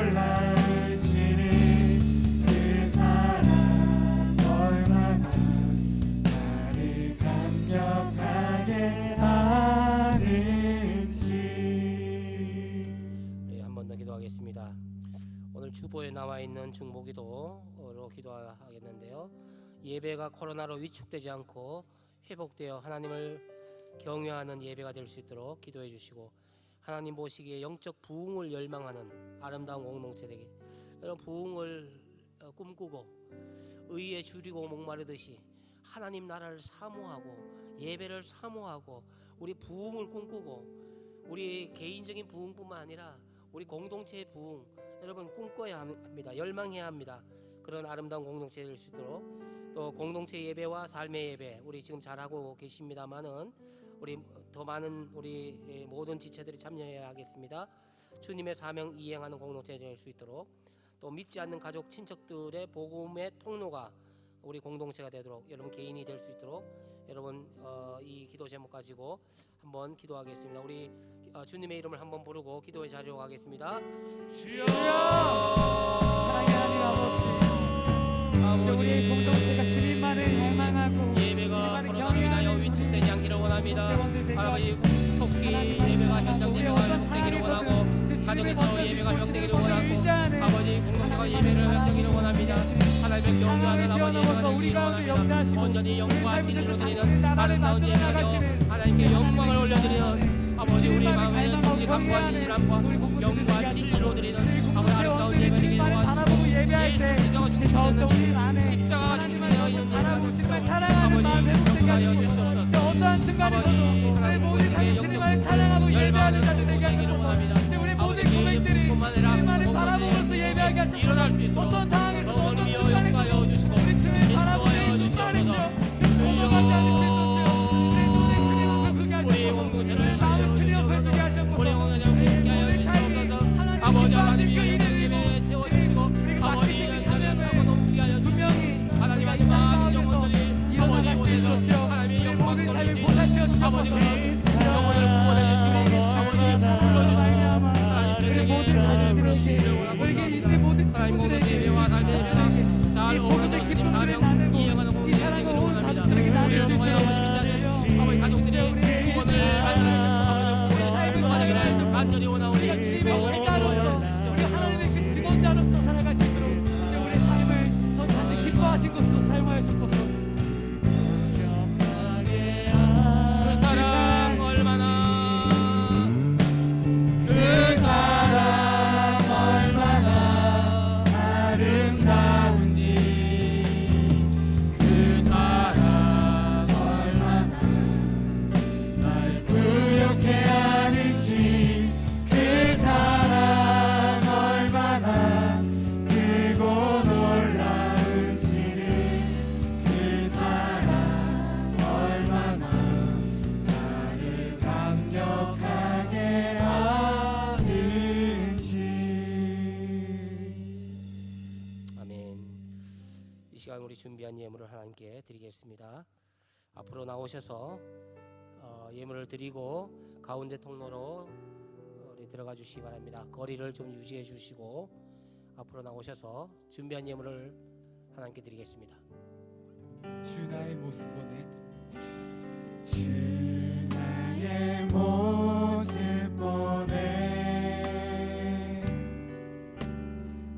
놀라운지를 그 사랑 얼마나 나를 감격하게 하는지. 네, 한 번 더 기도하겠습니다. 오늘 주보에 나와 있는 중보기도로 기도하겠는데요. 예배가 코로나로 위축되지 않고 회복되어 하나님을 경외하는 예배가 될 수 있도록 기도해 주시고, 하나님 보시기에 영적 부흥을 열망하는 아름다운 공동체 되게, 이런 부흥을 꿈꾸고 의에 줄이고 목마르듯이 하나님 나라를 사모하고 예배를 사모하고 우리 부흥을 꿈꾸고, 우리 개인적인 부흥뿐만 아니라 우리 공동체의 부흥 여러분 꿈꿔야 합니다. 열망해야 합니다. 그런 아름다운 공동체 될 수 있도록, 또 공동체 예배와 삶의 예배 우리 지금 잘하고 계십니다만은 우리 더 많은 우리 모든 지체들이 참여해야 하겠습니다. 주님의 사명 이행하는 공동체 될 수 있도록, 또 믿지 않는 가족 친척들의 복음의 통로가 우리 공동체가 되도록, 여러분 개인이 될 수 있도록 여러분 이 기도 제목 가지고 한번 기도하겠습니다. 우리 주님의 이름을 한번 부르고 기도의 자리로 가겠습니다. 주여! 사랑의 하나님 아버지, 우리 공동체가 주님만을 갈망하고 예배가 코로나로 인하여 위축되지 않기를 원합니다. 아버지 속히 예배가 현장 예배가 회복되기를 원하고, 가정에서 예배가 회복되기를 원하고, 아버지 공동체가 예배를 회복되기를 원합니다. 하나님의 경외하는 아버지 예배가 되기를 원합니다. 온전히 영과 진리로 드리는 아름다운 예배가 되어 하나님께 영광을 올려드리는 아버지 우리 마음에는 정직함과 진실함과 영과 진리로 드리는 아버지 아름다운 예배 되기를 원하시고, 예수 그리스도가 죽으시는 십자가가 죽으시는 정말 사랑하는 마음 회복되게 하시고, 어떠한 순간에서도 우리 모든 사람 주님을 사랑하고 예배하는 자들 되게 하시고, 우리 모든 고백들이 주님만을 바라보면서 예배하게 하시고, 어떤 상황에서 어떤 순간에서 우리 주님을 바라보는 이 순간이죠. 넘어가지 않을 수 있었죠. 우리 공동체를 마음을 주님 회복하게 하셨고, 우리 오늘 함께 하여 주시옵소서. 아버지 하나님이 예배 채워주시고, 아버지 연전에 사고 넘치게 하여 주시고, 하나님 아버지 많은 영혼들이 아버지 오늘도 하나님의 영광 돌리시고, 아버지 그런 영혼을 구원해 주시고, 아버지 불러주시고, 하나님 의 불러주시기를 원합니다. 이 시간 우리 준비한 예물을 하나님께 드리겠습니다. 앞으로 나오셔서 예물을 드리고 가운데 통로로 우리 들어가 주시기 바랍니다. 거리를 좀 유지해 주시고 앞으로 나오셔서 준비한 예물을 하나님께 드리겠습니다. 주 나의 모습 보내 주 나의 모습 보내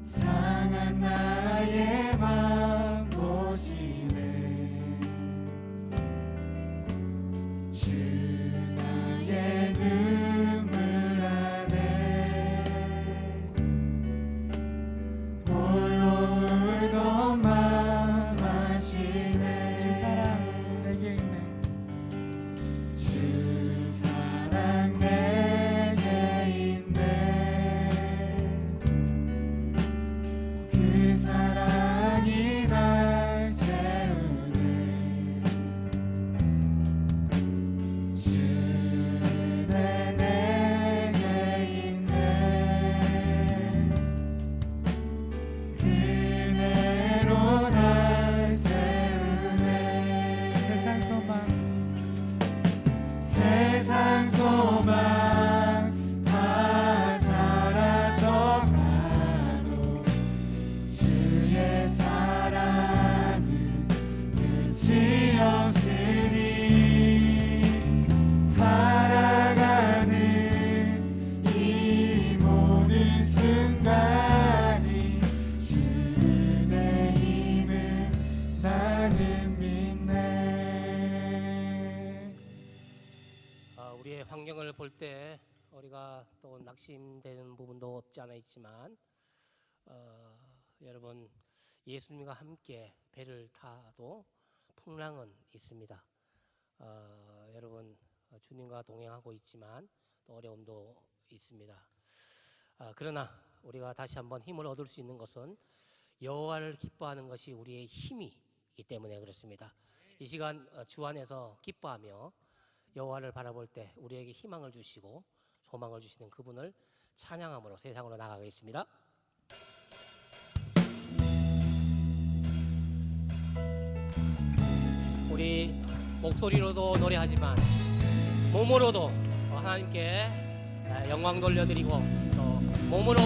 상한 나의 맘 보시네 주 나의 눈물 안에 홀로 울던 맘 아시네 주 사랑 내게 있네 주 사랑 내게 있네 그 사랑이 날 채우네 주내 내게 있네 그대로 날 세우네 세상 소망 세상 소망 다 사라져가도 주의 사랑은 끝이 없으니 살아가는 이 모든 순간이 주의 힘을 나는 믿네 우리의 환경을 볼 때 우리가 또 낙심되는 부분도 없지 않아 있지만 여러분 예수님과 함께 배를 타도 풍랑은 있습니다. 여러분 주님과 동행하고 있지만 또 어려움도 있습니다. 그러나 우리가 다시 한번 힘을 얻을 수 있는 것은 여호와를 기뻐하는 것이 우리의 힘이기 때문에 그렇습니다. 이 시간 주 안에서 기뻐하며 여호와를 바라볼 때 우리에게 희망을 주시고 소망을 주시는 그분을 찬양함으로 세상으로 나가겠습니다. 우리 목소리로도 노래하지만 몸으로도 하나님께 영광 돌려드리고 또 몸으로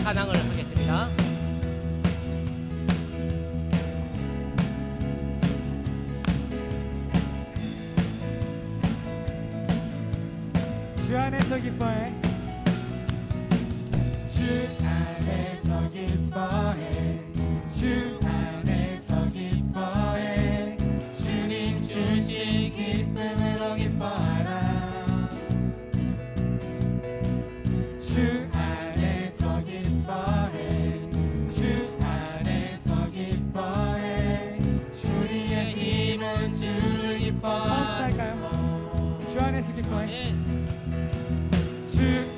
찬양을 하겠습니다. 주 안에서 기뻐해 주 안에서 기뻐해 주 안에서 기뻐해 주님 주신 기쁨으로 기뻐하라 주 안에서 기뻐해 주 안에서 기뻐해 우리의 힘은 주를 기뻐하라 할까요? 주 안에서 기뻐해 주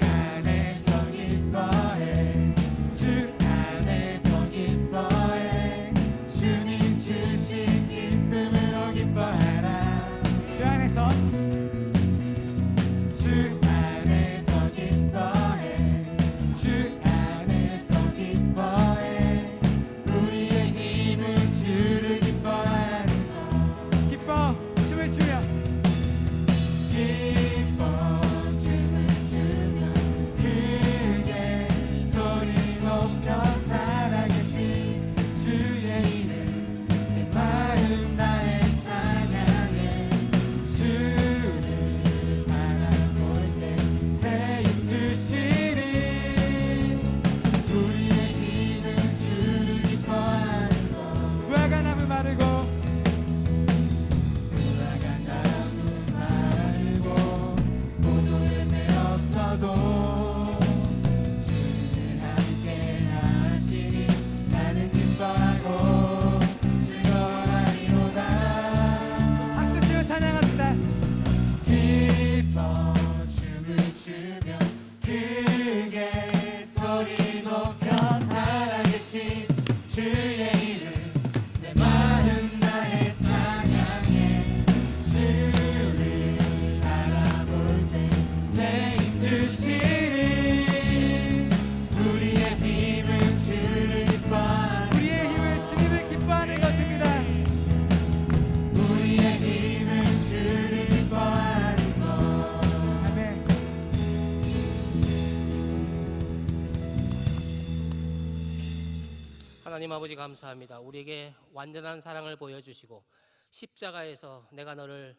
하나님 아버지 감사합니다. 우리에게 완전한 사랑을 보여주시고 십자가에서 내가 너를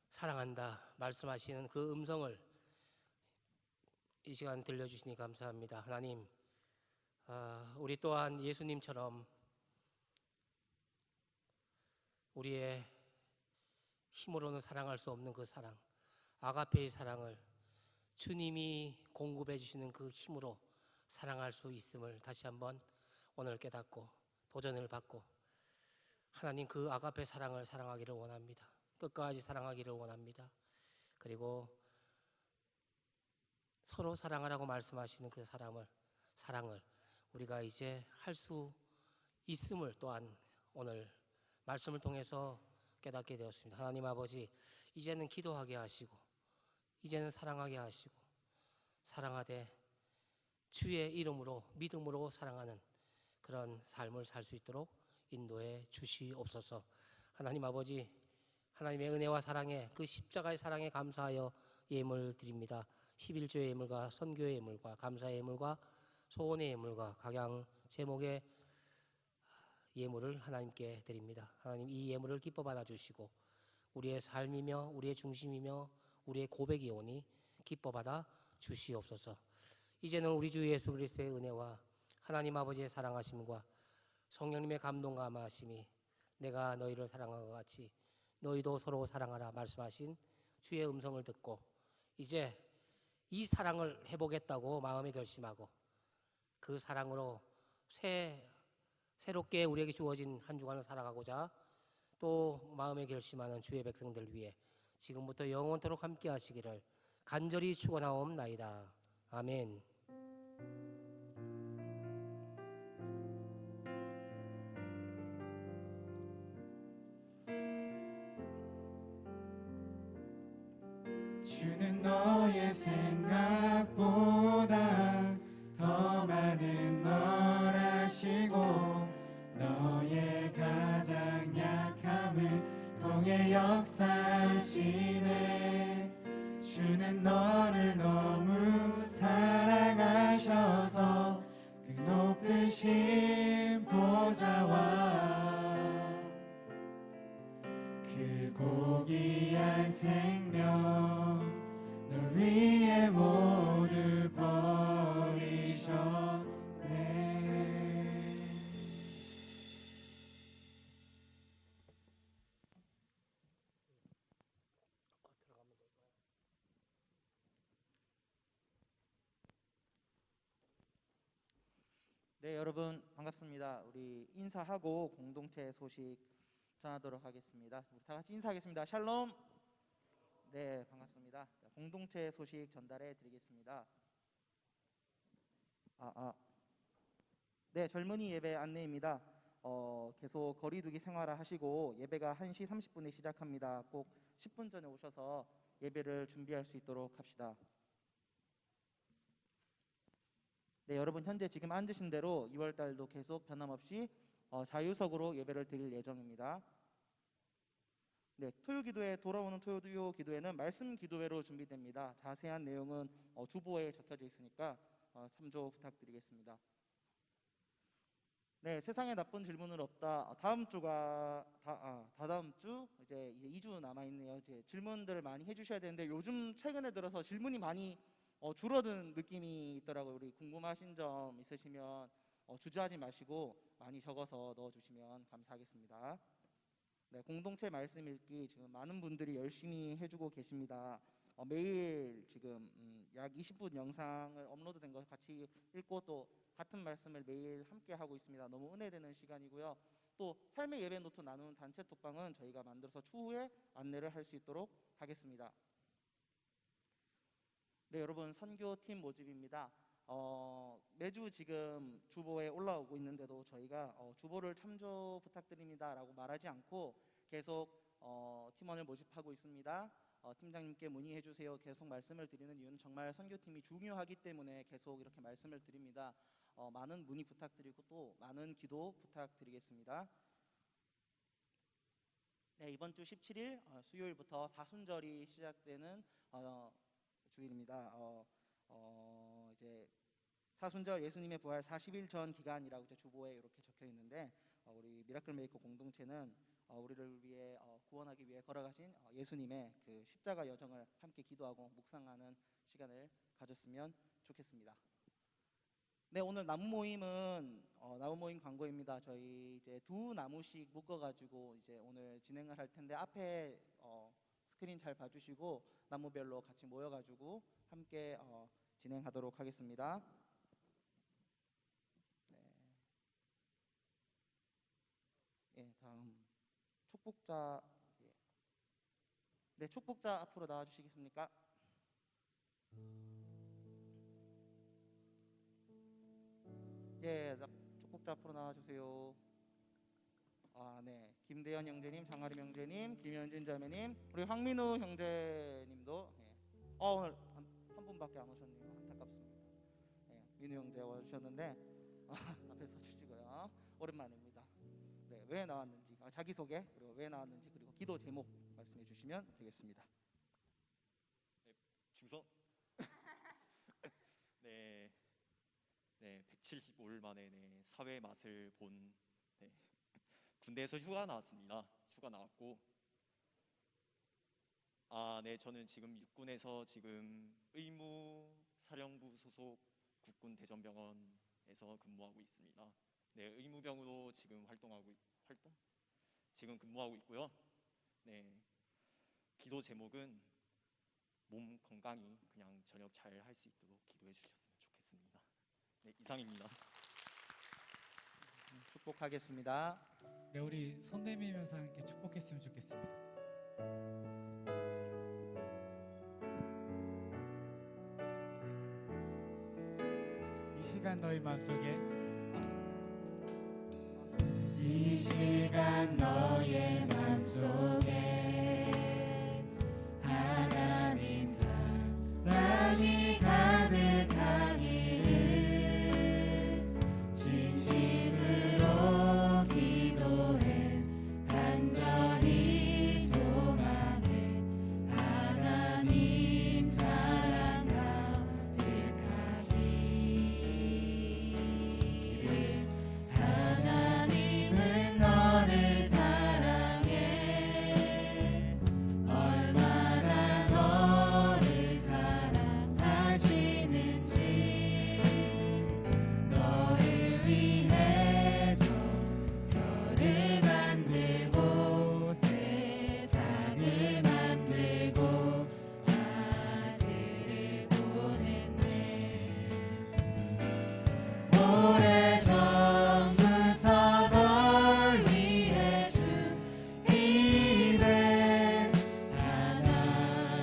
사랑한다 말씀하시는 그 음성을 이 시간 들려주시니 감사합니다. 하나님, 우리 또한 예수님처럼 우리의 힘으로는 사랑할 수 없는 그 사랑, 아가페의 사랑을 주님이 공급해 주시는 그 힘으로 사랑할 수 있음을 다시 한번 오늘 깨닫고 도전을 받고 하나님 그 아가페 사랑을 사랑하기를 원합니다. 끝까지 사랑하기를 원합니다. 그리고 서로 사랑하라고 말씀하시는 그 사랑을 우리가 이제 할 수 있음을 또한 오늘 말씀을 통해서 깨닫게 되었습니다. 하나님 아버지, 이제는 기도하게 하시고 이제는 사랑하게 하시고 사랑하되 주의 이름으로 믿음으로 사랑하는 그런 삶을 살 수 있도록 인도해 주시옵소서. 하나님 아버지, 하나님의 은혜와 사랑에 그 십자가의 사랑에 감사하여 예물 드립니다. 11조의 예물과 선교의 예물과 감사의 예물과 소원의 예물과 각양 제목의 예물을 하나님께 드립니다. 하나님 이 예물을 기뻐 받아주시고 우리의 삶이며 우리의 중심이며 우리의 고백이 오니 기뻐 받아 주시옵소서. 이제는 우리 주 예수 그리스도의 은혜와 하나님 아버지의 사랑하심과 성령님의 감동과 감하심이 내가 너희를 사랑한 것 같이 너희도 서로 사랑하라 말씀하신 주의 음성을 듣고 이제 이 사랑을 해보겠다고 마음에 결심하고 그 사랑으로 새롭게 우리에게 주어진 한 주간을 살아가고자 또 마음에 결심하는 주의 백성들 위해 지금부터 영원토록 함께 하시기를 간절히 축원하옵나이다. 아멘. 주는 너의 생각보다 더 많은 걸 아시고 너의 가장 약함을 통해 역사하시네. 주는 너를 너무 사랑하셔서 그 높으신 보좌와 그 고귀한 생명 널 위해 모두 버리셨네. 네, 여러분 반갑습니다. 우리 인사하고 공동체 소식 전하도록 하겠습니다. 우리 다 같이 인사하겠습니다. 샬롬. 네, 반갑습니다. 자, 공동체 소식 전달해 드리겠습니다. 네, 젊은이 예배 안내입니다. 계속 거리두기 생활을 하시고 예배가 1시 30분에 시작합니다. 꼭 10분 전에 오셔서 예배를 준비할 수 있도록 합시다. 네, 여러분 현재 지금 앉으신 대로 2월 달도 계속 변함없이 자유석으로 예배를 드릴 예정입니다. 네, 토요기도회 돌아오는 토요 기도회는 말씀 기도회로 준비됩니다. 자세한 내용은 주보에 적혀져 있으니까 참조 부탁드리겠습니다. 네, 세상에 나쁜 질문은 없다. 다음 주가 다다음 주 이제 2주 남아 있네요. 이제 질문들을 많이 해주셔야 되는데 요즘 최근에 들어서 질문이 많이 줄어든 느낌이 있더라고요. 우리 궁금하신 점 있으시면 주저하지 마시고 많이 적어서 넣어주시면 감사하겠습니다. 네, 공동체 말씀 읽기 지금 많은 분들이 열심히 해주고 계십니다. 매일 지금 약 20분 영상을 업로드된 것 같이 읽고 또 같은 말씀을 매일 함께 하고 있습니다. 너무 은혜되는 시간이고요. 또 삶의 예배 노트 나누는 단체 톡방은 저희가 만들어서 추후에 안내를 할 수 있도록 하겠습니다. 네, 여러분 선교팀 모집입니다. 매주 지금 주보에 올라오고 있는데도 저희가 주보를 참조 부탁드립니다라고 말하지 않고 계속 팀원을 모집하고 있습니다. 팀장님께 문의해 주세요. 계속 말씀을 드리는 이유는 정말 선교팀이 중요하기 때문에 계속 이렇게 말씀을 드립니다. 많은 문의 부탁드리고 또 많은 기도 부탁드리겠습니다. 네, 이번 주 17일 수요일부터 사순절이 시작되는 주일입니다. 이제 사순절 예수님의 부활 40일 전 기간이라고 이제 주보에 이렇게 적혀 있는데 우리 미라클 메이커 공동체는 우리를 위해 구원하기 위해 걸어가신 예수님의 그 십자가 여정을 함께 기도하고 묵상하는 시간을 가졌으면 좋겠습니다. 네, 오늘 나무 모임은 나무 모임 광고입니다. 저희 이제 두 나무씩 묶어가지고 이제 오늘 진행을 할 텐데 앞에 스크린 잘 봐주시고 나무별로 같이 모여가지고 함께 진행하도록 하겠습니다. 네, 다음 축복자. 네, 축복자 앞으로 나와주시겠습니까? 예, 축복자 앞으로 나와주세요. 네, 김대현 형제님, 장아림 형제님, 김현진 자매님, 우리 황민우 형제님도 오늘 한 분밖에 안 오셨네요. 안타깝습니다. 민우 형제 와주셨는데 앞에 서주시고요. 오랜만입니다. 네, 왜 나왔는지 자기소개 그리고 왜 나왔는지 그리고 기도 제목 말씀해 주시면 되겠습니다. 주소? 네, 175일 만에 사회 맛을 본 군대에서 휴가 나왔습니다. 휴가 나왔고, 저는 지금 육군에서 지금 의무사령부 소속 국군 대전병원에서 근무하고 있습니다. 네, 의무병으로 지금 지금 근무하고 있고요. 네, 기도 제목은 몸 건강히 그냥 저녁 잘 할 수 있도록 기도해 주셨으면 좋겠습니다. 네, 이상입니다. 축복하겠습니다. 네, 우리 손 내밀면서 함께 축복했으면 좋겠습니다. 이 시간 너희 마음속에 이 시간 너의 맘속에 하나님 사랑이 가득하기를 진심으로 기도해 간절히 소망해 하나님 사랑 가득하기를. 하나님은 너를 사랑해 얼마나 너를 사랑하시는지 너를 위해 저 별을 만들고 세상을 만들고 아들을 보냈네. 오래전부터 널 위해 준 입에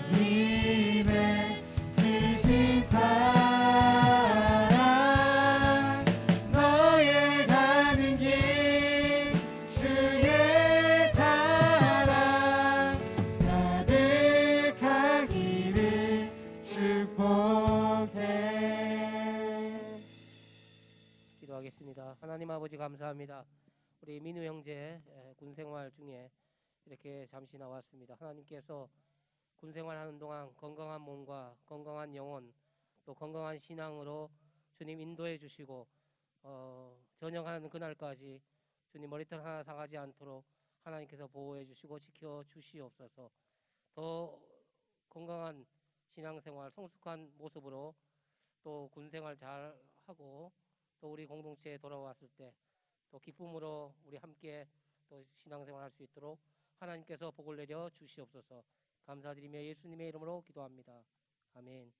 하나님의 크신 사랑 너의 가는 길 주의 사랑 가득하기를 축복해. 기도하겠습니다. 하나님 아버지 감사합니다. 우리 민우 형제 군 생활 중에 이렇게 잠시 나왔습니다. 하나님께서 군 생활하는 동안 건강한 몸과 건강한 영혼 또 건강한 신앙으로 주님 인도해 주시고 전역하는 그날까지 주님 머리털 하나 상하지 않도록 하나님께서 보호해 주시고 지켜 주시옵소서. 더 건강한 신앙생활 성숙한 모습으로 또 군 생활 잘 하고 또 우리 공동체에 돌아왔을 때 또 기쁨으로 우리 함께 또 신앙생활 할 수 있도록 하나님께서 복을 내려 주시옵소서. 감사드리며 예수님의 이름으로 기도합니다. 아멘.